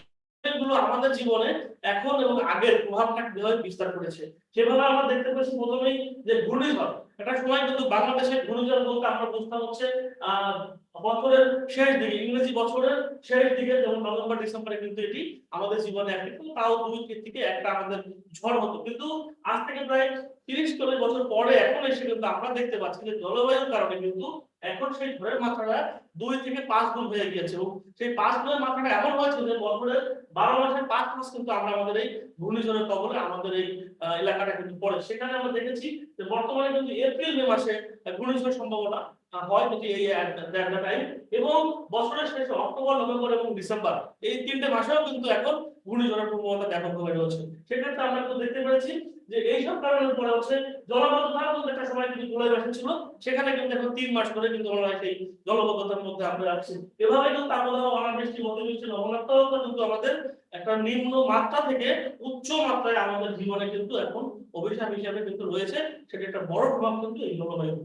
গুলো আমাদের জীবনে এখন এবং আগের প্রভাবটা কিভাবে বিস্তার করেছে সেভাবে আমরা দেখতে পাচ্ছি প্রথমেই যে ঘূর্ণিঝড় একটা সময় কিন্তু বাংলাদেশের ঘূর্ণিঝড় বলতে আমরা বুঝতাম হচ্ছে বছরের শেষ দিকে ইংরেজি বছরের শেষ দিকে যেমন নভেম্বর ডিসেম্বরে কিন্তু এটি আমাদের জীবনে একটি তাও 2 থেকে একটা আমাদের ঝড় হতো কিন্তু আজ থেকে প্রায় 30-40 বছর পরে এখন এসে কিন্তু আমরা দেখতে পাচ্ছি যে জলবায়ুর কারণে কিন্তু এখন সেই ঝড়ের মাত্রাটা 2 থেকে 5 গুণ হয়ে গিয়েছে এবং সেই 5 গুণের মাত্রাটা এমন হয়েছে যে বছরের 12 মাসের 5 মাস কিন্তু আমরা আমাদের এই ঘূর্ণিঝড়ের কবলে আমাদের এই এলাকাটা কিন্তু পড়ে সেখানে আমরা দেখেছি যে বর্তমানে কিন্তু এপ্রিল মে মাসে ঘূর্ণিঝড়ের সম্ভাবনা হয় কিন্তু এই টাইম এবং বছরের শেষে অক্টোবর নভেম্বর এবং ডিসেম্বর এই 3টে মাসেও কিন্তু এখন ঘূর্ণিঝড়ের প্রবণতা ব্যাপকভাবে রয়েছে সেক্ষেত্রে আমরা কিন্তু দেখতে পেরেছি যে এইসব কারণের পরে হচ্ছে জলাবদ্ধতা বলতে একটা সময় কিন্তু গোলায় বাসা ছিল, সেখানে কিন্তু এখন 3 মাস করে কিন্তু আমরা সেই জলবদ্ধতার মধ্যে আমরা আছি। এভাবে কিন্তু তাপদাহ, অনাবৃষ্টি, অতিবৃষ্টি, লবণাক্ততা কিন্তু আমাদের একটা নিম্ন মাত্রা থেকে উচ্চ মাত্রায় আমাদের জীবনে কিন্তু এখন অভিশাপ হিসাবে কিন্তু রয়েছে। সেটা একটা বড় প্রভাব কিন্তু এই জলবায়ু।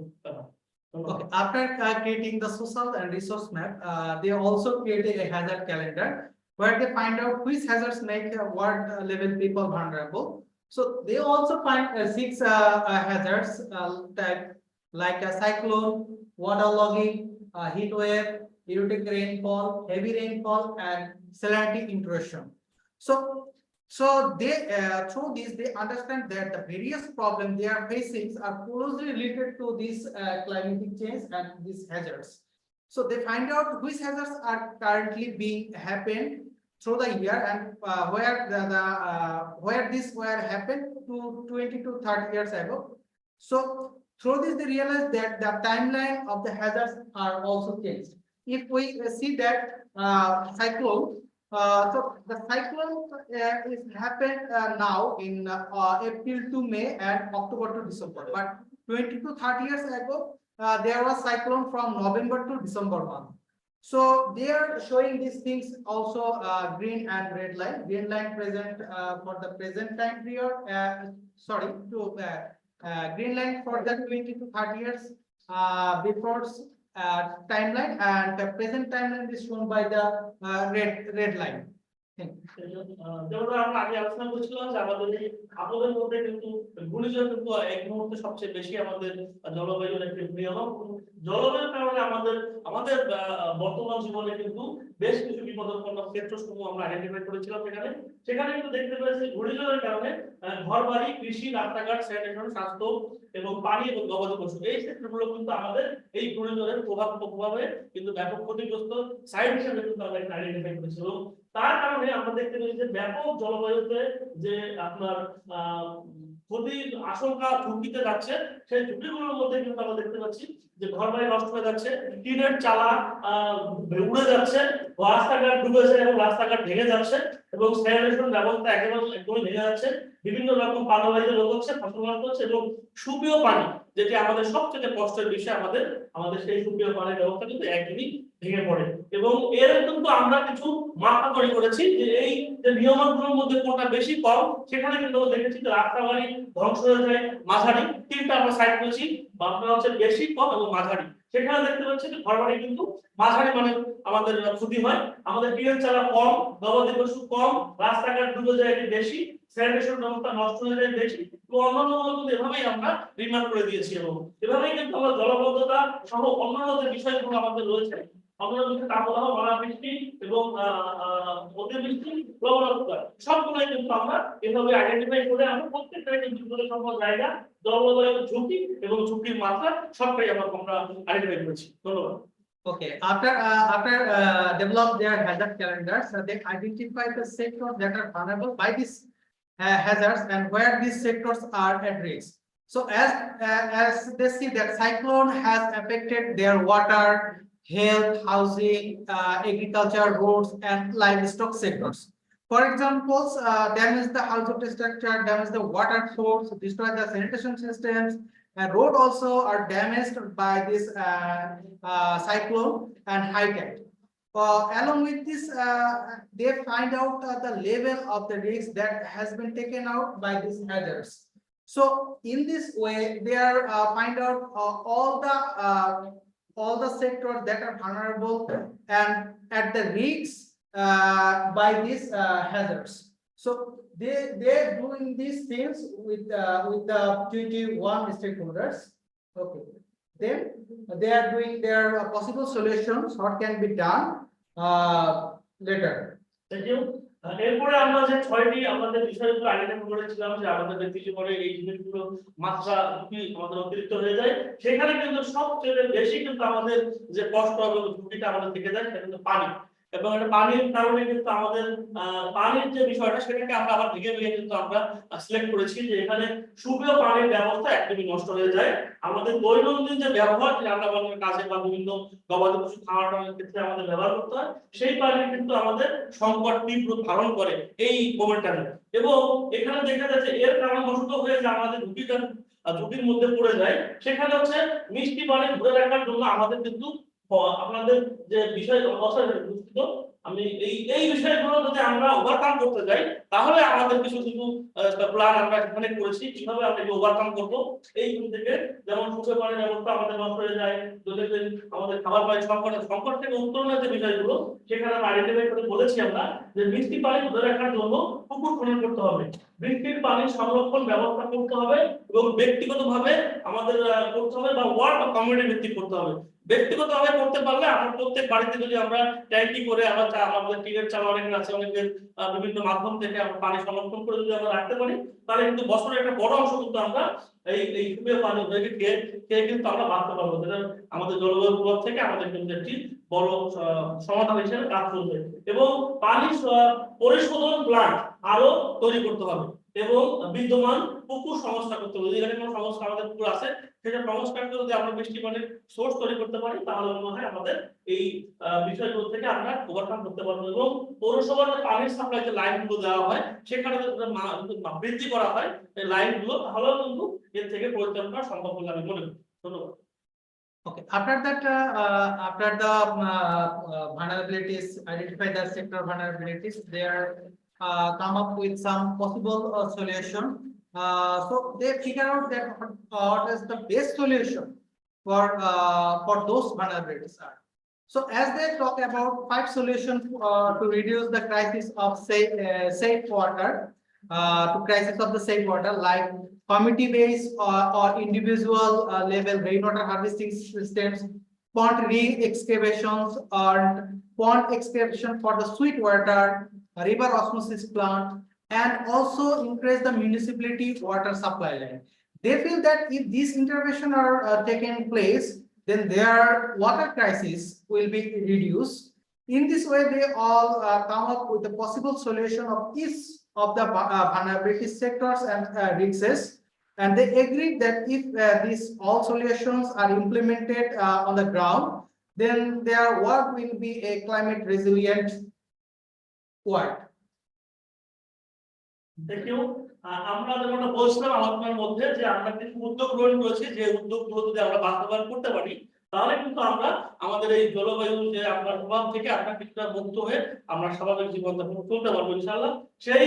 Okay, after creating the social and resource map, they also created a hazard calendar where they find out which hazards make what level people vulnerable. So they also find 6 hazards type like a cyclone, waterlogging, heat wave, erratic rainfall, heavy rainfall, and salinity intrusion. So they through this they understand that the various problems they are facing are closely related to this climatic change and these hazards. So they find out which hazards are currently being happened through the year and where this were happened to 20 to 30 years ago. So through this they realize that the timeline of the hazards are also changed. If we see that cyclone, so the cyclone is happened now in April to May and October to December. But 20 to 30 years ago, there was cyclone from November to December month. So they are showing these things also green and red line. Green line present for the present time period. Green line for the 20 to 30 years before timeline, and the present timeline is shown by the red line. যেমন আমরা আগে আলোচনা করছিলাম যে আমাদের এই আপদের মধ্যে কিন্তু ঘূর্ণিঝড় কিন্তু এক মুহূর্তে সবচেয়ে বেশি আমাদের জলবায়ুর একটি নিয়ম। জলবায়ুর কারণে আমাদের বর্তমান জীবনে কিন্তু বেশ কিছু বিপদাপন্ন ক্ষেত্রসমূহ আমরা আইডেন্টিফাই করেছিলাম। সেখানে কিন্তু দেখতে পেয়েছি ঘূর্ণিঝড়ের কারণে ঘরবাড়ি, কৃষি, রাস্তাঘাট, স্যানিটেশন, স্বাস্থ্য এবং পানি এবং গবাদি পশু এই ক্ষেত্রগুলো কিন্তু আমাদের এই ঘূর্ণিঝড়ের প্রভাবে কিন্তু ব্যাপক ক্ষতিগ্রস্ত সাইড হিসেবে কিন্তু আমরা আইডেন্টিফাই করেছি। তার কারণে আমরা দেখতে পাচ্ছি যে ব্যাপক জলবায়ুতে যে আপনার ক্ষতির আশঙ্কা ঝুঁকিতে যাচ্ছে, সেই ঝুঁকিগুলোর মধ্যে কিন্তু আমরা দেখতে পাচ্ছি যে ঘরবাড়ি নষ্ট হয়ে যাচ্ছে, টিনের চালা উড়ে যাচ্ছে, রাস্তাঘাট ডুবে যাচ্ছে এবং রাস্তাঘাট ভেঙে যাচ্ছে এবং স্যানিটেশন ব্যবস্থা একদমই ভেঙে যাচ্ছে, বিভিন্ন রকম পানিবাহিত রোগ হচ্ছে, ফসল নষ্ট হচ্ছে এবং সুপেয় পানি, যেটি আমাদের সবচেয়ে কষ্টের বিষয়, আমাদের সেই সুপেয় পানির ব্যবস্থা কিন্তু একদমই ভেঙে পড়ে। এবং এর কিন্তু আমরা কিছু মাত্রা তৈরি করেছি যে এই যে নিয়মগুলোর মধ্যে কোনটা বেশি কম, সেখানে কিন্তু দেখেছি যে রাস্তাবাড়ি ধ্বংস হয়ে যায় মাঝারি, 3টা আমরা সাইড করেছি, আপনারা হচ্ছে বেশি, কম এবং মাঝারি। সেখানে দেখতে পাচ্ছি যে ঘরবাড়ি কিন্তু মাঝারি মানে আমাদের ক্ষতি হয়, আমাদের টিনের চালা কম, গবাদি পশু কম, রাস্তাঘাট ডুবে যায় বেশি, স্যানিটেশন ব্যবস্থা নষ্ট হয়ে যায় বেশি, এবং অন্যান্য কিন্তু এভাবেই আমরা রিমার্ক করে দিয়েছি। এবং এভাবেই কিন্তু আমরা জলবদ্ধতা সহ অন্যান্য যে বিষয়গুলো আমাদের রয়েছে, আমরা যদি তাপদাহ, অনাবৃষ্টি এবং অতিবৃষ্টি, লবণাক্ততা সবগুলোই কিন্তু আমরা এভাবে আইডেন্টিফাই করে আমরা প্রত্যেকটা কিন্তু সম্পদ জায়গা, জলবায়ু ঝুঁকি এবং ঝুঁকির মাত্রা সবটাই আমরা আইডেন্টিফাই করেছি। ধন্যবাদ। Okay, after develop their hazard calendars, they identify the sectors that are vulnerable by these hazards and where these sectors are at risk. So as they see that cyclone has affected their water, health, housing, agriculture, roads, and livestock sectors. For example, damage the household structure, damage the water source, destroy the sanitation systems, and road also are damaged by this cyclone and high tide. Along with this, they find out the level of the risk that has been taken out by these hazards. So in this way, they are find out all the sectors that are vulnerable and at the risks by these hazards. So they're doing these things with the 21 stakeholders. Okay. Then they are doing their possible solutions, what can be done later. Thank you. এরপরে আমরা যে 6টি আমাদের বিষয়গুলো identify করেছিলাম যে আমাদের ব্যক্তি জীবনে এই জিনিসগুলো মাত্রা কি আমাদের অতিরিক্ত হয়ে যায়, সেখানে কিন্তু সবচেয়ে বেশি কিন্তু আমাদের যে কষ্ট এবং ঝুঁকিটা আমাদের থেকে যায় সেটা কিন্তু পানি। এবং এটা পানির কারণে কিন্তু আমাদের পানির যে বিষয়টা সেটাকে আমরা আবার ভেঙে ভেঙে কিন্তু আমরা সিলেক্ট করেছি যে এখানে সুপেয় পানির ব্যবস্থা একদমই নষ্ট হয়ে যায়। আমাদের দৈনন্দিন যে ব্যবহার যে রান্না বান্নার কাজে বা বিভিন্ন গবাদি পশু খাওয়ানোর ক্ষেত্রে আমাদের ব্যবহার করতে হয় সেই পানি কিন্তু আমাদের সংকট তীব্র ধারণ করে এই মোমেন্টামে। এবং এখানে দেখা যাচ্ছে এর কারণবশত হয়ে যে আমাদের ঝুঁকির মধ্যে পড়ে যায়, সেখানে হচ্ছে মিষ্টি পানি ধরে রাখার জন্য আমাদের কিন্তু আপনাদের যে বিষয় দুঃখিত, আমি এই বিষয়গুলো যদি আমরা ওভারকাম করতে যাই তাহলে আমাদের কিছু কিছু প্ল্যান আমরা এখানে করেছি কিভাবে আমরা ওভারকাম করব এই থেকে। যেমন সুপেয় পানির ব্যবস্থা আমাদের নষ্ট হয়ে যায়, যদি আমাদের খাবার পানি সংকট থেকে উত্তরণের যে বিষয়গুলো সেখানে আমরা আইডেন্টিফাই করে বলেছি আমরা যে মিষ্টি পানি ধরে রাখার জন্য পুকুর খনন করতে হবে, বৃষ্টির পানি সংরক্ষণ ব্যবস্থা করতে হবে এবং ব্যক্তিগতভাবে আমাদের করতে হবে বা ওয়ার্ড বা কমিউনিটি ভিত্তিক করতে হবে। ব্যক্তিগতভাবে করতে পারলে আমরা প্রত্যেক বাড়িতে যদি আমরা ট্যাঙ্কি করে আমাদের টিনের চাল অনেক আছে, অনেকের বিভিন্ন মাধ্যম থেকে আমরা পানি সংরক্ষণ করে যদি আমরা রাখতে পারি তাহলে কিন্তু বছরের একটা বড় অংশ কিন্তু আমরা এই সুপেয় পানি খেয়ে কিন্তু আমরা বাঁচতে পারবো, যেটা আমাদের জলবায়ু প্রভাব থেকে আমাদের কিন্তু একটি বড় সমাধান হিসেবে কাজ করবে। এবং পানি পরিশোধন প্ল্যান্ট আরো তৈরি করতে হবে এবং বিদ্যমান পুকুর সংস্কার করতে হবে। যদি এখানে কোনো সংস্কার আমাদের পুকুর আছে সেটা সংস্কার করে যদি আমরা বৃষ্টি পানির সোর্স তৈরি করতে পারি তাহলে মনে হয় আমাদের এই বিষয়গুলো থেকে আমরা ওভারকাম করতে পারবো। এবং পৌরসভার পানির সাপ্লাই যে লাইনগুলো দেওয়া হয় সেখানে বৃদ্ধি করা হয় এই লাইনগুলো, তাহলেও কিন্তু এর থেকে পরিত্রাণ করা সম্ভব বলে আমি মনে করি। ধন্যবাদ। Okay, after that, after the vulnerabilities, identify the sector vulnerabilities, they are come up with some possible solution. So they figure out that what is the best solution for those vulnerabilities are. So as they talk about 5 solutions to reduce the crisis of safe water, to crisis of the safe water, like committee-based or individual level rainwater harvesting systems, pond re-excavations or pond excavation for the sweet water, river osmosis plant, and also increase the municipality water supply line. They feel that if these interventions are taken place, then their water crisis will be reduced. In this way, they all come up with a possible solution of each of the vulnerability sectors and risks. And they agreed that if these all solutions are implemented on the ground, then their work will be a climate resilient work. Thank you. আমরা যেমনটা বলছিলাম আলোচনার মধ্যে যে আমরা কিছু উদ্যোগ গ্রহণ করেছি, যে উদ্যোগগুলো যদি আমরা বাস্তবায়ন করতে পারি তাহলে কিন্তু আমরা আমাদের এই জলবায়ু যে আপনার প্রভাব থেকে আমরা কিছুটা মুক্ত হয়ে আমরা স্বাভাবিক জীবনযাপন চলতে পারবো ইনশাআল্লাহ। সেই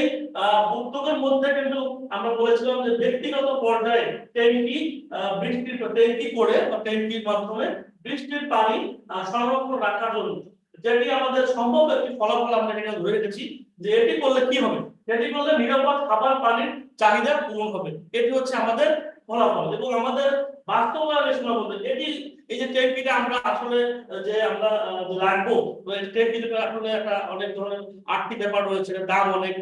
উদ্যোগের মধ্যে কিন্তু আমরা বলেছিলাম যে ব্যক্তিগত পর্যায়ে ট্যাঙ্কি করে বা ট্যাঙ্কির মাধ্যমে বৃষ্টির পানি সংরক্ষণ রাখার জন্য যেটি আমাদের সম্ভব একটি ফলাফল আমরা এখানে ধরে রেখেছি যে এটি করলে কি হবে, এটি করলে নিরাপদ খাবার পানির চাহিদা পূরণ হবে, এটি হচ্ছে আমাদের ফলাফল। এবং আমাদের বাস্তবায়নের সীমাবদ্ধ এটি এই যে ট্যাঙ্কিটা আমরা আসলে যে আমরা রাখবো ট্যাঙ্কিটা আসলে একটা অনেক ধরনের আর্থিক ব্যাপার রয়েছে, দাম অনেক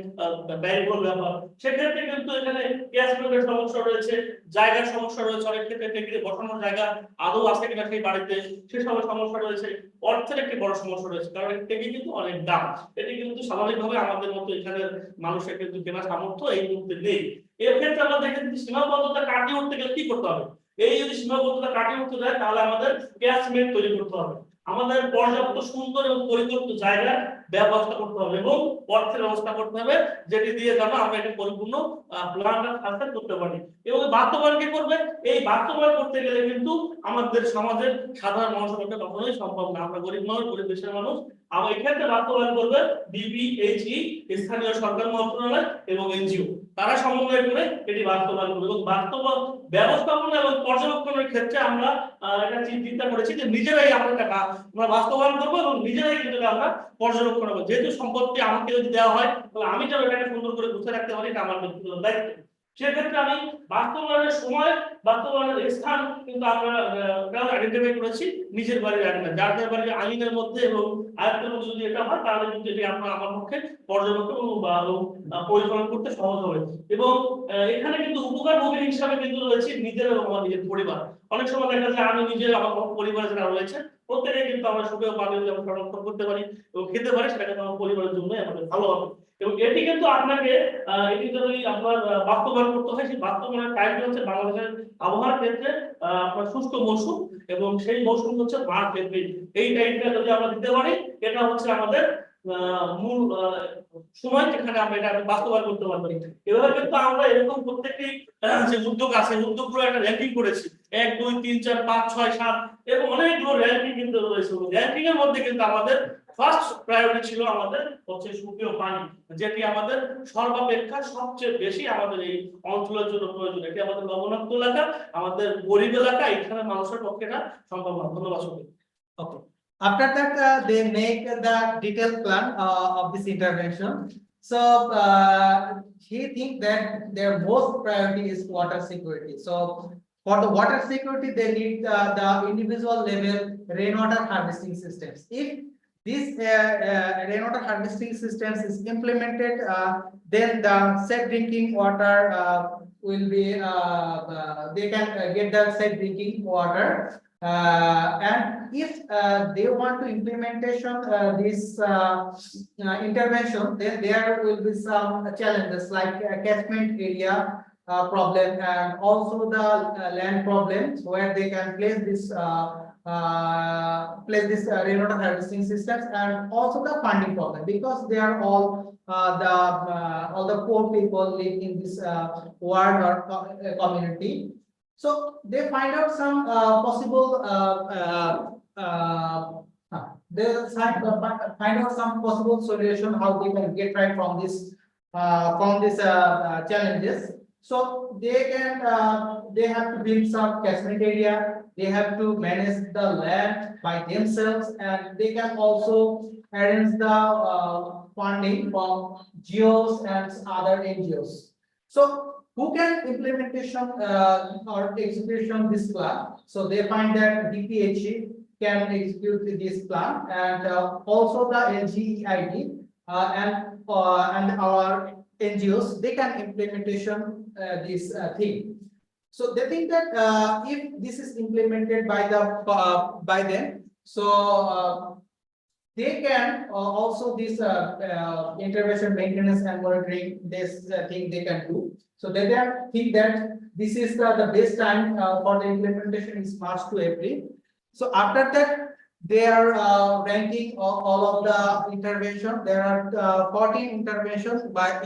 ব্যয়বহুল ব্যাপার, সেক্ষেত্রে কিন্তু এখানে ক্যাশমেন্টের সমস্যা রয়েছে, জায়গার সমস্যা রয়েছে, অনেক ক্ষেত্রে ট্যাঙ্কিতে বসানোর জায়গা আদৌ আছে কিনা সেই বাড়িতে সেসব সমস্যা রয়েছে, অর্থের একটি বড় সমস্যা রয়েছে কারণ ট্যাঙ্কি কিন্তু অনেক দাম, এটি কিন্তু স্বাভাবিকভাবে আমাদের মতো এখানে মানুষের কিন্তু কেনার সামর্থ্য এই মুহূর্তে নেই। এর ক্ষেত্রে আমরা দেখেছি সীমাবদ্ধতা কাটিয়ে উঠতে গেলে কি করতে হবে, এই যদি সীমাবদ্ধতা কাটিয়ে উঠতে যায় তাহলে আমাদের ক্যাশমেন্ট তৈরি করতে হবে, আমাদের পর্যাপ্ত সুন্দর এবং পরিকল্পিত জায়গার ব্যবস্থা করতে হবে এবং অর্থের ব্যবস্থা করতে হবে যেটি দিয়ে যেন আমরা এটা পরিপূর্ণ প্ল্যানটা সাকসেস করতে পারি। এবং বাস্তবায়ন কি করবে, এই বাস্তবায়ন করতে গেলে কিন্তু আমাদের সমাজের সাধারণ মানুষের পক্ষে কখনোই সম্ভব না, আমরা গরিব মানুষ, গরিব দেশের মানুষ। আমরা এক্ষেত্রে বাস্তবায়ন করবে বিপিএইচই, স্থানীয় সরকার মন্ত্রণালয় এবং এনজিও, তারা সমন্বয় করে এটি বাস্তবায়ন করবে। এবং বাস্তব ব্যবস্থাপনা এবং পর্যবেক্ষণের ক্ষেত্রে আমরা এটা চিন্তা করেছি যে নিজেরাই আমরা বাস্তবায়ন করবো এবং নিজেরাই কিন্তু আমরা পর্যবেক্ষণ করবো। যেহেতু সম্পত্তি আমাকে যদি দেওয়া হয় তাহলে আমি যেন এটাকে সুন্দর করে গুছিয়ে রাখতে পারি, এটা আমার ব্যক্তিগত দায়িত্ব। সেক্ষেত্রে আমি বাস্তবায়নের সময় বাস্তবায়নের স্থান কিন্তু আমরা আইডেন্টিফাই করেছি নিজের বাড়ির আইন, যার যার বাড়ির আইনের মধ্যে এবং আয়ত্তের মধ্যে যদি এটা হয় তাহলে কিন্তু এটি আমার পক্ষে পর্যবেক্ষণ বা পরিচালনা করতে সহজ হবে। এবং এখানে কিন্তু উপকারভোগী হিসাবে কিন্তু রয়েছে নিজের এবং আমার নিজের পরিবার। অনেক সময় দেখা যায় আমি নিজের আমার পরিবারে যারা রয়েছে প্রত্যেকে কিন্তু আমরা সুপেয় পানীয় যেমন সংরক্ষণ করতে পারি এবং খেতে পারি, সেটা কিন্তু আমার পরিবারের জন্য আমাদের ভালো হবে। এবং এটি কিন্তু আপনাকে এটি যদি আপনার বাস্তবায়ন করতে হয়, সেই বাস্তবায়নের টাইমটি হচ্ছে বাংলাদেশের আবহাওয়ার ক্ষেত্রে আপনার শুষ্ক মৌসুম, এবং সেই মৌসুম হচ্ছে মার্চ এপ্রিল। এই টাইমটা যদি আমরা দিতে পারি, এটা হচ্ছে আমাদের মূল সময়, যেখানে আমরা এটা বাস্তবায়ন করতে পারবো। এভাবে কিন্তু আমরা এরকম প্রত্যেকটি যে উদ্যোগ আছে, উদ্যোগগুলো একটা র্যাঙ্কিং করেছি, 1 2 3 4 5 6 7 এবং অনেকগুলো র্যাঙ্কিং কিন্তু রয়েছে। র্যাঙ্কিং এর মধ্যে কিন্তু আমাদের ফার্স্ট প্রায়োরিটি ছিল আমাদের হচ্ছে সুপেয় পানি, যেটি আমাদের সর্বাপেক্ষা সবচেয়ে বেশি আমাদের এই অঞ্চলের জন্য প্রয়োজন। এটি আমাদের লবণাক্ত এলাকা, আমাদের গরিব এলাকা, এখানে মানুষের পক্ষে এটা সম্ভব না। ধন্যবাদ। Okay. After that, they make the detailed plan of this intervention. So he think that their most priority is water security. So for the water security, they need the individual level rainwater harvesting systems. If this rainwater harvesting systems is implemented, then the safe drinking water will be they can get the safe drinking water. And if they want to implementation this intervention, then there will be some challenges like catchment area problem, and also the land problems where they can place this rainwater harvesting systems, and also the funding problem, because they are all the poor people live in this ward or community. So they find out some possible they find out some possible solution how they can get right from this challenges. So they have to build some catchment area, they have to manage the land by themselves, and they can also arrange the funding from GOs and other NGOs. So who can implementation or execution this plan? So they find that DPHE can execute this plan, and also the LGEID and our NGOs, they can implementation this thing. So they think that if this is implemented by them, so they can also this intervention, maintenance and monitoring, this thing they can do. So they think that this is the best time for the implementation is March to April. So after that, they are ranking all of the intervention. There are 14 interventions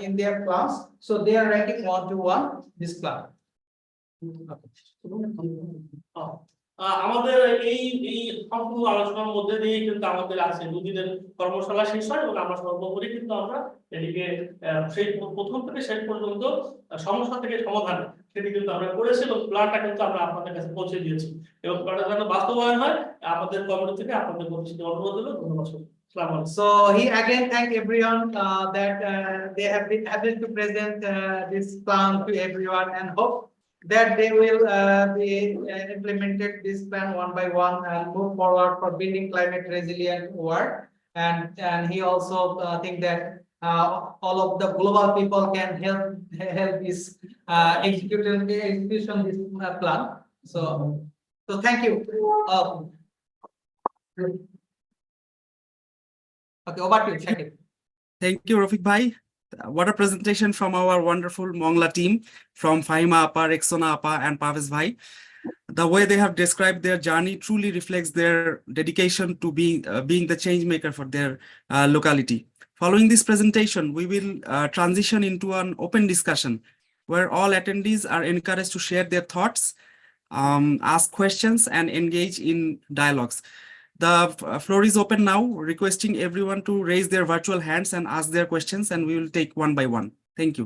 in their plans. So they are ranking 1 to 1 this plan. আমাদের এই সম্পূর্ণ আলোচনার মধ্যে দিয়ে কিন্তু আমাদের আছে দুদিনের কর্মশালা শেষ হয়, এবং আমরা সর্বোপরি কিন্তু আমরা এদিকে সেই প্রথম থেকে শেষ পর্যন্ত সমস্যা থেকে সমাধান সেটি কিন্তু আমরা করেছি, এবং প্ল্যানটা কিন্তু আমরা আপনাদের কাছে পৌঁছে দিয়েছি, এবং প্ল্যানটা যেন বাস্তবায়ন হয় আমাদের কমিটি থেকে আপনাদের প্রতি অনুরোধ হলো। ধন্যবাদ। So he again thank everyone that they have been able to present this plan to everyone, and hope that they will be implemented this plan one by one and move forward for building climate resilient world. And he also think that all of the global people can help this execution this plan. So thank you. Okay, over to you, Shakib. Thank you, Rafiq Bhai. What a presentation from our wonderful Mongla team, from Fahima Appa, Rexona Appa, and Pavis Bhai. The way they have described their journey truly reflects their dedication to being the change maker for their locality. Following this presentation, we will transition into an open discussion where all attendees are encouraged to share their thoughts, ask questions, and engage in dialogues. The floor is open now, requesting everyone to raise their virtual hands and ask their questions, and we will take one by one. Thank you.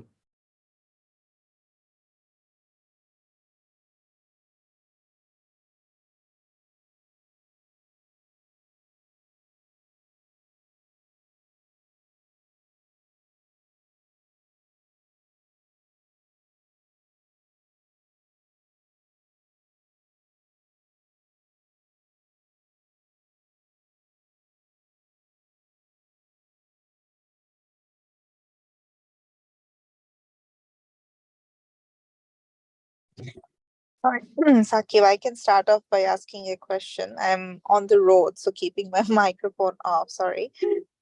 Sorry, Sakib, I can start off by asking a question. I'm on the road, so keeping my microphone off, sorry.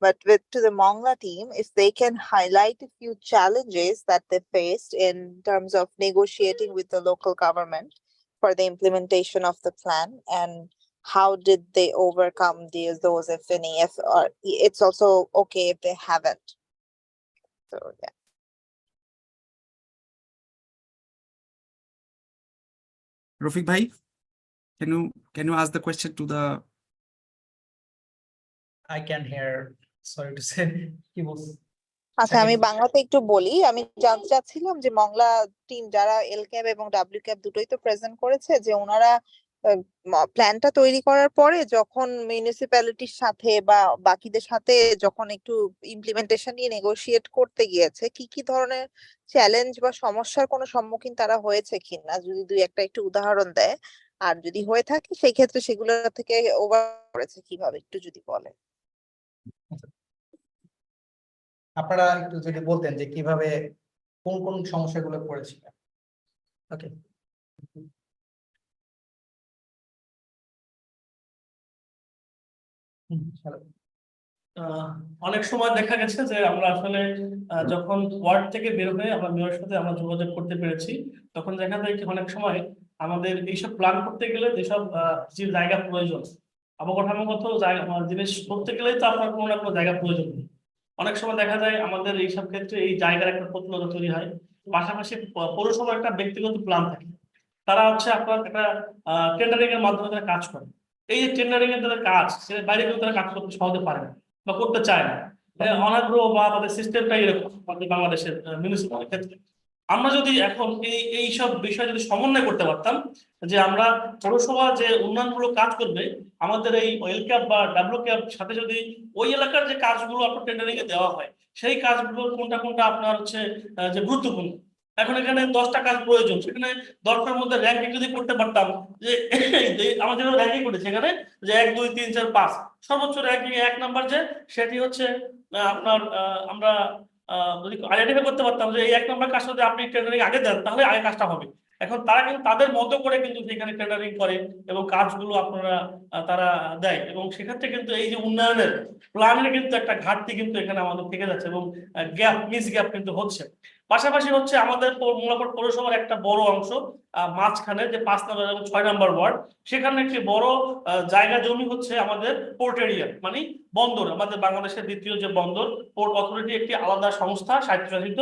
But to the Mongla team, if they can highlight a few challenges that they faced in terms of negotiating with the local government for the implementation of the plan, and how did they overcome those, if any, if or it's also okay if they haven't. So yeah. Rafiq bhai, can you ask the question to the I can hear, sorry to say, he was. আচ্ছা, আমি Second. বাংলাতে একটু বলি। আমি জানতে চাচ্ছিলাম যে Mongla team যারা এল ক্যাব এবং ডাব্লিউ ক্যাব দুটোই তো প্রেজেন্ট করেছে, যে ওনারা প্ল্যানটা তৈরি করার পরে যখন মিউনিসিপ্যালিটির সাথে বা বাকিদের সাথে যখন একটু ইমপ্লিমেন্টেশন নিয়ে নেগোশিয়েট করতে গিয়েছে, কি কি ধরনের চ্যালেঞ্জ বা সমস্যার কোনো সম্মুখীন তারা হয়েছে কিনা, যদি দুই একটা একটু উদাহরণ দেয়, আর যদি হয়ে থাকে সেই ক্ষেত্রে সেগুলো থেকে ওভার করেছে কিভাবে, একটু যদি বলে। আপনারা একটু যদি বলতেন যে কিভাবে কোন কোন সমস্যাগুলো পড়েছিলেন। ওকে, অনেক সময় দেখা গেছে যে আমরা আসলে যখন ওয়ার্ড থেকে বের হয়ে আমরা মেয়রের সাথে আমরা যোগাযোগ করতে পেরেছি, তখন দেখা যায় কি অনেক সময় আমাদের এইসব প্ল্যান করতে গেলে যেসব যে জায়গা প্রয়োজন, অবকাঠামোগত জায়গা জিনিস করতে গেলেই তো আপনার কোনো না কোনো জায়গা প্রয়োজন। অনেক সময় দেখা যায় আমাদের এইসব ক্ষেত্রে এই জায়গার একটা প্রতিযোগিতা তৈরি হয়। পাশাপাশি পৌরসভার একটা ব্যক্তিগত প্ল্যান থাকে, তারা হচ্ছে আপনার একটা টেন্ডারিং এর মাধ্যমে তারা কাজ করে। এই যে টেন্ডারিং এর তাদের কাজ, সে বাইরে কিন্তু তারা কাজ করতে সহজে পারে না বা করতে চায় না, অনাগ্রহ বা তাদের সিস্টেমটাই এরকম আমাদের বাংলাদেশের মিউনিসিপাল ক্ষেত্রে। আমরা যদি এখন এই সব বিষয় যদি সমন্বয় করতে পারতাম, যে আমরা পৌরসভা যে উন্নয়নমূলক কাজ করবে, আমাদের এই ওয়েল ক্যাব বা ডাব্লিউ ক্যাব সাথে যদি ওই এলাকার যে কাজগুলো আপনার টেন্ডারিং এ দেওয়া হয়, সেই কাজগুলোর কোনটা কোনটা আপনার হচ্ছে যে গুরুত্বপূর্ণ। এখন এখানে 10টা কাজ প্রয়োজন, সেখানে 10টার মধ্যে র্যাঙ্কিং যদি করতে পারতাম, যে আমাদের র্যাঙ্কিং করেছে এখানে যে 1 2 3 4 5, সর্বোচ্চ র্যাঙ্কিং 1 নাম্বার যে সেটি হচ্ছে আপনার আমরা যদি আইডেন্টিফাই করতে পারতাম যে এই 1 নাম্বার কাজটা যদি আপনি টেন্ডারিং আগে দেন তাহলে আগে কাজটা হবে। এখন তারা কিন্তু তাদের মতো করে কিন্তু সেখানে টেন্ডারিং করে এবং কাজগুলো আপনারা তারা দেয়, এবং সেক্ষেত্রে কিন্তু এই যে উন্নয়নের প্ল্যানের কিন্তু একটা ঘাটতি কিন্তু এখানে আমাদের থেকে যাচ্ছে এবং মিস গ্যাপ কিন্তু হচ্ছে। পাশাপাশি হচ্ছে আমাদের মোংলাকোট পৌরসভার একটা বড় অংশ মাঝখানে যে 5 নম্বর এবং 6 নম্বর ওয়ার্ড, সেখানে একটি বড় জায়গা জমি হচ্ছে আমাদের পোর্ট এরিয়া, মানে বন্দর, আমাদের বাংলাদেশের দ্বিতীয় যে বন্দর পোর্ট অথরিটি একটি আলাদা সংস্থা স্বায়ত্তশাসিত,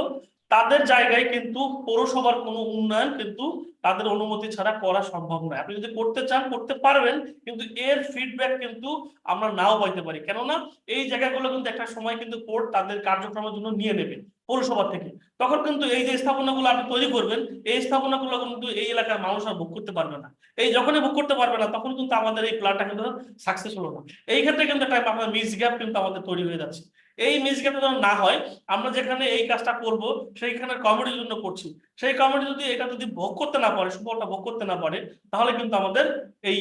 তাদের জায়গায় কিন্তু পৌরসভার কোনো উন্নয়ন কিন্তু তাদের অনুমতি ছাড়া করা সম্ভব নয়। আপনি যদি করতে চান করতে পারবেন, কিন্তু এর ফিডব্যাক কিন্তু আমরা নাও পাইতে পারি, কেননা এই জায়গাগুলো কিন্তু একটা সময় কিন্তু কোর্ট তাদের কার্যক্রমের জন্য নিয়ে নেবে পৌরসভা থেকে। তখন কিন্তু এই যে স্থাপনাগুলো আপনি তৈরি করবেন, এই স্থাপনাগুলো কিন্তু এই এলাকার মানুষ আর ভোগ করতে পারবে না। এই যখনই ভোগ করতে পারবে না, তখন কিন্তু আমাদের এই প্ল্যানটা কিন্তু সাকসেস হলো না। এই ক্ষেত্রে কিন্তু একটা আপনার মিস গ্যাপ কিন্তু আমাদের তৈরি হয়ে যাচ্ছে। এই মিস গ্যাপটা যেন না হয়, আমরা যেখানে এই কাজটা করব সেইখানে কমিটির জন্য করছি, সেই কমিটি যদি এটা যদি ভোগ করতে না পারে, সুফলটা ভোগ করতে না পারে, তাহলে কিন্তু আমাদের এই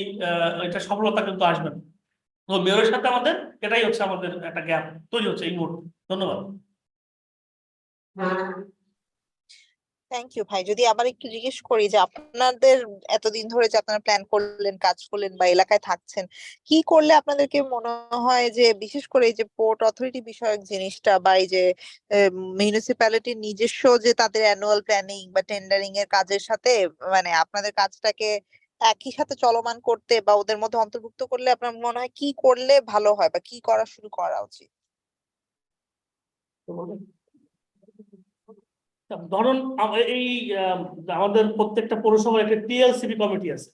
এটা সফলতা কিন্তু আসবে না। তো মেয়রের সাথে আমাদের এটাই হচ্ছে আমাদের একটা গ্যাপ তৈরি হচ্ছে এই মুহূর্তে। ধন্যবাদ। থ্যাংক ইউ ভাই। যদি আবার একটু জিজ্ঞেস করি যে আপনাদের এতদিন ধরে যে আপনারা প্ল্যান করলেন, কাজ করলেন বা এলাকায় থাকছেন, কি করলে আপনাদেরকে মনে হয় যে বিশেষ করে এই যে পোর্ট অথরিটি বিষয়ক জিনিসটা বা এই যে মিউনিসিপ্যালিটির নিজস্ব যে তাদের অ্যানুয়াল প্ল্যানিং বা টেন্ডারিং এর কাজের সাথে মানে আপনাদের কাজটাকে একই সাথে চলমান করতে বা ওদের মধ্যে অন্তর্ভুক্ত করলে আপনার মনে হয় কি করলে ভালো হয় বা কি করা শুরু করা উচিত? ধরুন এই আমাদের প্রত্যেকটা পৌরসভার একটা টিএলসিবি কমিটি আছে।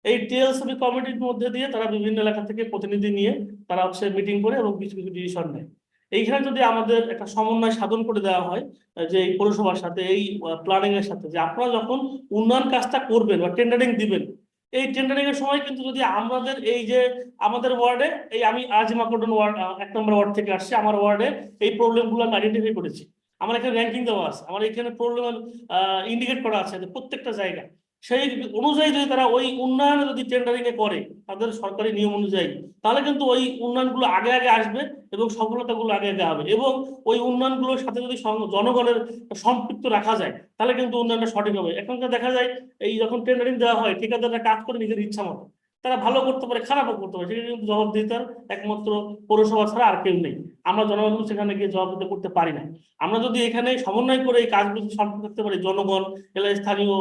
এই টিএলসিবি কমিটির মধ্যে দিয়ে তারা বিভিন্ন এলাকা থেকে প্রতিনিধি নিয়ে তারা হচ্ছে মিটিং করে এবং কিছু কিছু ডিসিশন নেয়। এইখানে যদি আমাদের একটা সমন্বয় সাধন করে দেওয়া হয় যে এই পৌরসভার সাথে এই প্ল্যানিং এর সাথে, যে আপনারা যখন উন্নয়ন কাজটা করবেন বা টেন্ডারিং দিবেন, এই টেন্ডারিং এর সময় কিন্তু যদি আমাদের এই যে আমাদের ওয়ার্ডে এই আমি আজিমাকোটন ওয়ার্ড 1 নম্বর ওয়ার্ড থেকে আসছি, আমার ওয়ার্ডে এই প্রবলেমগুলো আমি আইডেন্টিফাই করেছি, আমার এখানে র্যাঙ্কিং দেওয়া আছে, আমার এখানে প্রবলেম ইন্ডিকেট করা আছে যে প্রত্যেকটা জায়গায়, সেই অনুযায়ী যদি তারা ওই উন্নয়ন যদি টেন্ডারিং এ করে তাদের সরকারি নিয়ম অনুযায়ী, তাহলে কিন্তু ওই উন্নয়নগুলো আগে আগে আসবে এবং সফলতাগুলো আগে আগে হবে। এবং ওই উন্নয়নগুলোর সাথে যদি জনগণের সম্পৃক্ত রাখা যায়, তাহলে কিন্তু উন্নয়নটা সঠিক হবে। এখনকার দেখা যায় এই যখন টেন্ডারিং দেওয়া হয়, ঠিকাদাররা কাজ করে নিজের ইচ্ছা মতো, তারা ভালো করতে পারে, খারাপও করতে পারে, সেটা কিন্তু জবাবদিহিতার একমাত্র পৌরসভা ছাড়া আর কেউ নেই। আমরা জনগণ সেখানে গিয়ে জবাবদিহি করতে পারি না। আমরা যদি এখানে সমন্বয় করে এই কাজগুলো সম্পন্ন করতে পারি, জনগণ, এলাকার স্থানীয়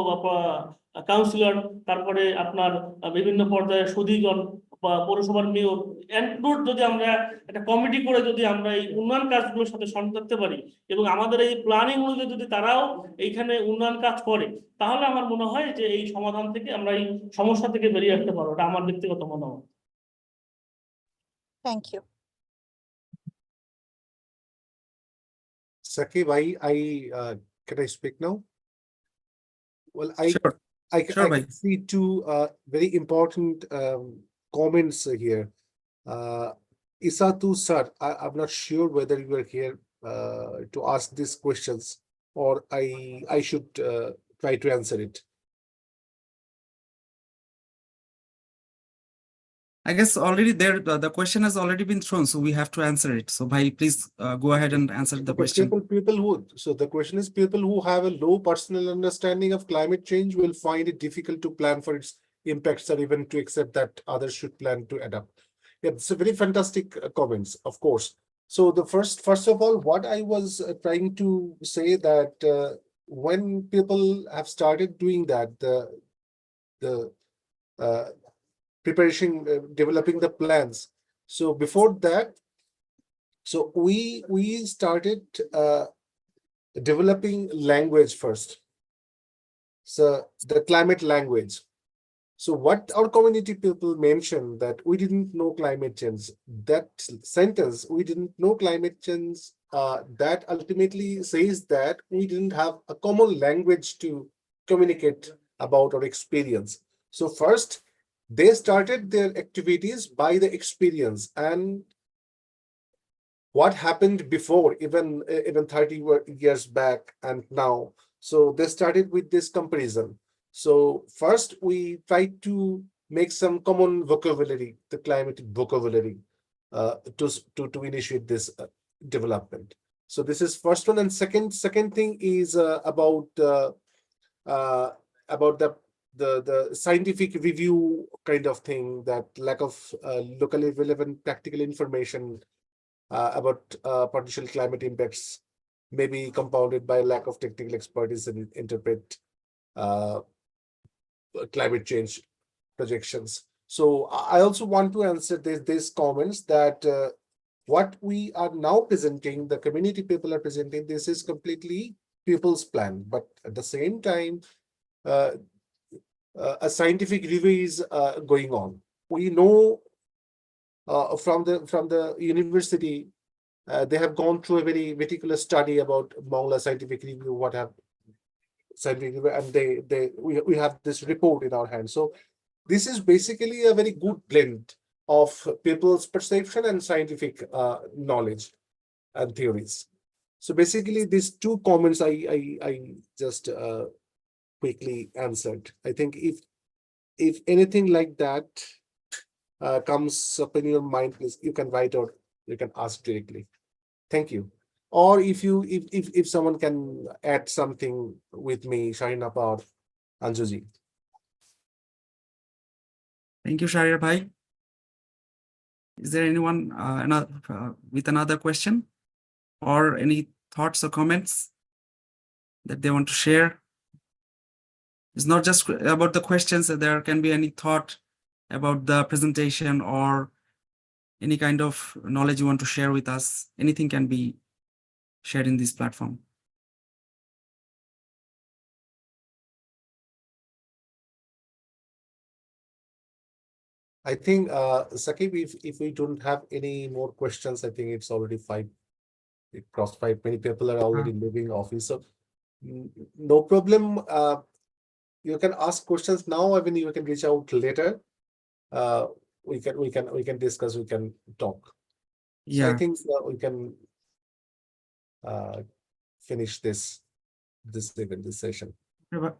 কাউন্সিলর, তারপরে আপনার বিভিন্ন পর্যায়ে সুধীগণ বা পৌরসভার মেয়র এনক্লুড যদি আমরা একটা কমিটি করে যদি আমরা এই উন্নয়ন কাজগুলোর সাথে সংযুক্ত করতে পারি এবং আমাদের এই প্ল্যানিং অনুযায়ী যদি তারাও এইখানে উন্নয়ন কাজ করে, তাহলে আমার মনে হয় যে এই সমাধান থেকে আমরা এই সমস্যা থেকে বেরিয়ে আসতে পারবো। এটা আমার ব্যক্তিগত মতামত। Thank you. Sakib, can I speak now? Well, Sure. I Sure, bhai. can see two very important comments here. Isatu sir, I'm not sure whether you are here to ask these questions, or I should try to answer it. I guess already there, the question has already been thrown, so we have to answer it. So, bhai, please go ahead and answer the Okay, question. people who, so the question is, people who have a low personal understanding of climate change will find it difficult to plan for its impacts or even to accept that others should plan to adapt. Yeah, it's a very fantastic comments, of course. So the first of all, what I was trying to say that when people have started doing that, the preparation, developing the plans. So before that, so we started developing language first. So the climate language. So what our community people mentioned, that we didn't know climate change. That sentence, we didn't know climate change, that ultimately says that we didn't have a common language to communicate about our experience. So first, they started their activities by the experience and what happened before, even 30 years back and now. So they started with this comparison. So first we tried to make some common vocabulary, the climate vocabulary, to initiate this development. So this is first one, and second thing is about the scientific review kind of thing, that lack of locally relevant practical information about potential climate impacts may be compounded by lack of technical expertise and interpret climate change projections. So I also want to answer these comments that what we are now presenting, the community people are presenting, this is completely people's plan, but at the same time, a scientific review is going on. We know from the university, they have gone through a very meticulous study about Mongla scientific review, what have scientific review, and we have this report in our hands. So this is basically a very good blend of people's perception and scientific knowledge and theories. So basically, these two comments I just quickly answered. I think if anything like that comes up in your mind, please, you can write or you can ask directly. Thank you. Or if someone can add something with me, Shahinapa or Anjuji. Thank you, Sharir bhai. Is there anyone with another question or any thoughts or comments that they want to share? It's not just about the questions, there can be any thought about the presentation or any kind of knowledge you want to share with us. Anything can be shared in this platform. I think, Sakib, if we don't have any more questions, I think it's already 5. It crossed 5. Many people are already leaving office, so no problem. You can ask questions now. I mean, you can reach out later. We can discuss. We can talk. So I think we can finish this event, this session.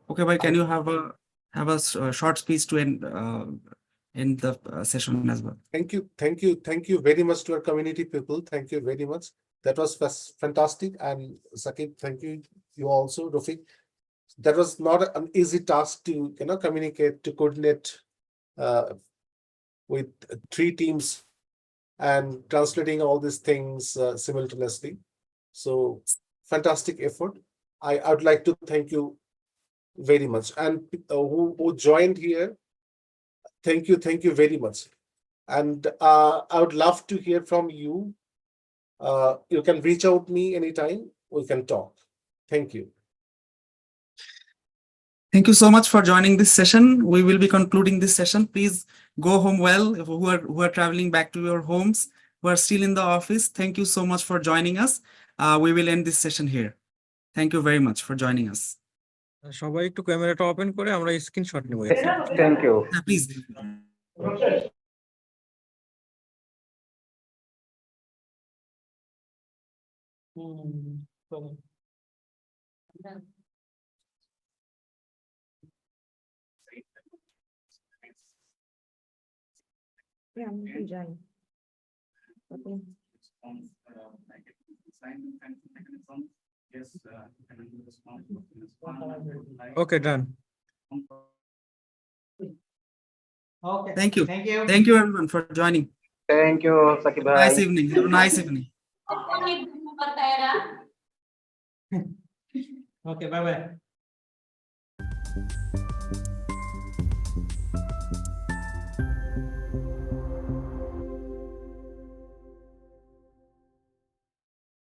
Okay, bhai, can you have a have a short speech to end the session as well. Thank you very much to our community people. Thank you very much. That was fantastic. And Sakib, thank you also, Rafiq. That was not an easy task to communicate, to coordinate with 3 teams and translating all these things simultaneously. So fantastic effort. I would like to thank you very much. And who joined here, thank you very much. And I would love to hear from you. You can reach out me anytime. We can talk. Thank you. Thank you so much for joining this session. We will be concluding this session. Please go home well. Who are traveling back to your homes, who are still in the office, thank you so much for joining us. We will end this session here. Thank you very much for joining us. সবাই একটু ক্যামেরাটা open করে আমরা screenshot নেব। Thank you. Please. Okay, done. Okay. Thank you. Thank you. Thank you everyone for joining. Thank you, Sakib bhai. Nice evening. Have a nice evening. অনেক ধন্যবাদ তাইরা। Okay, bye bye.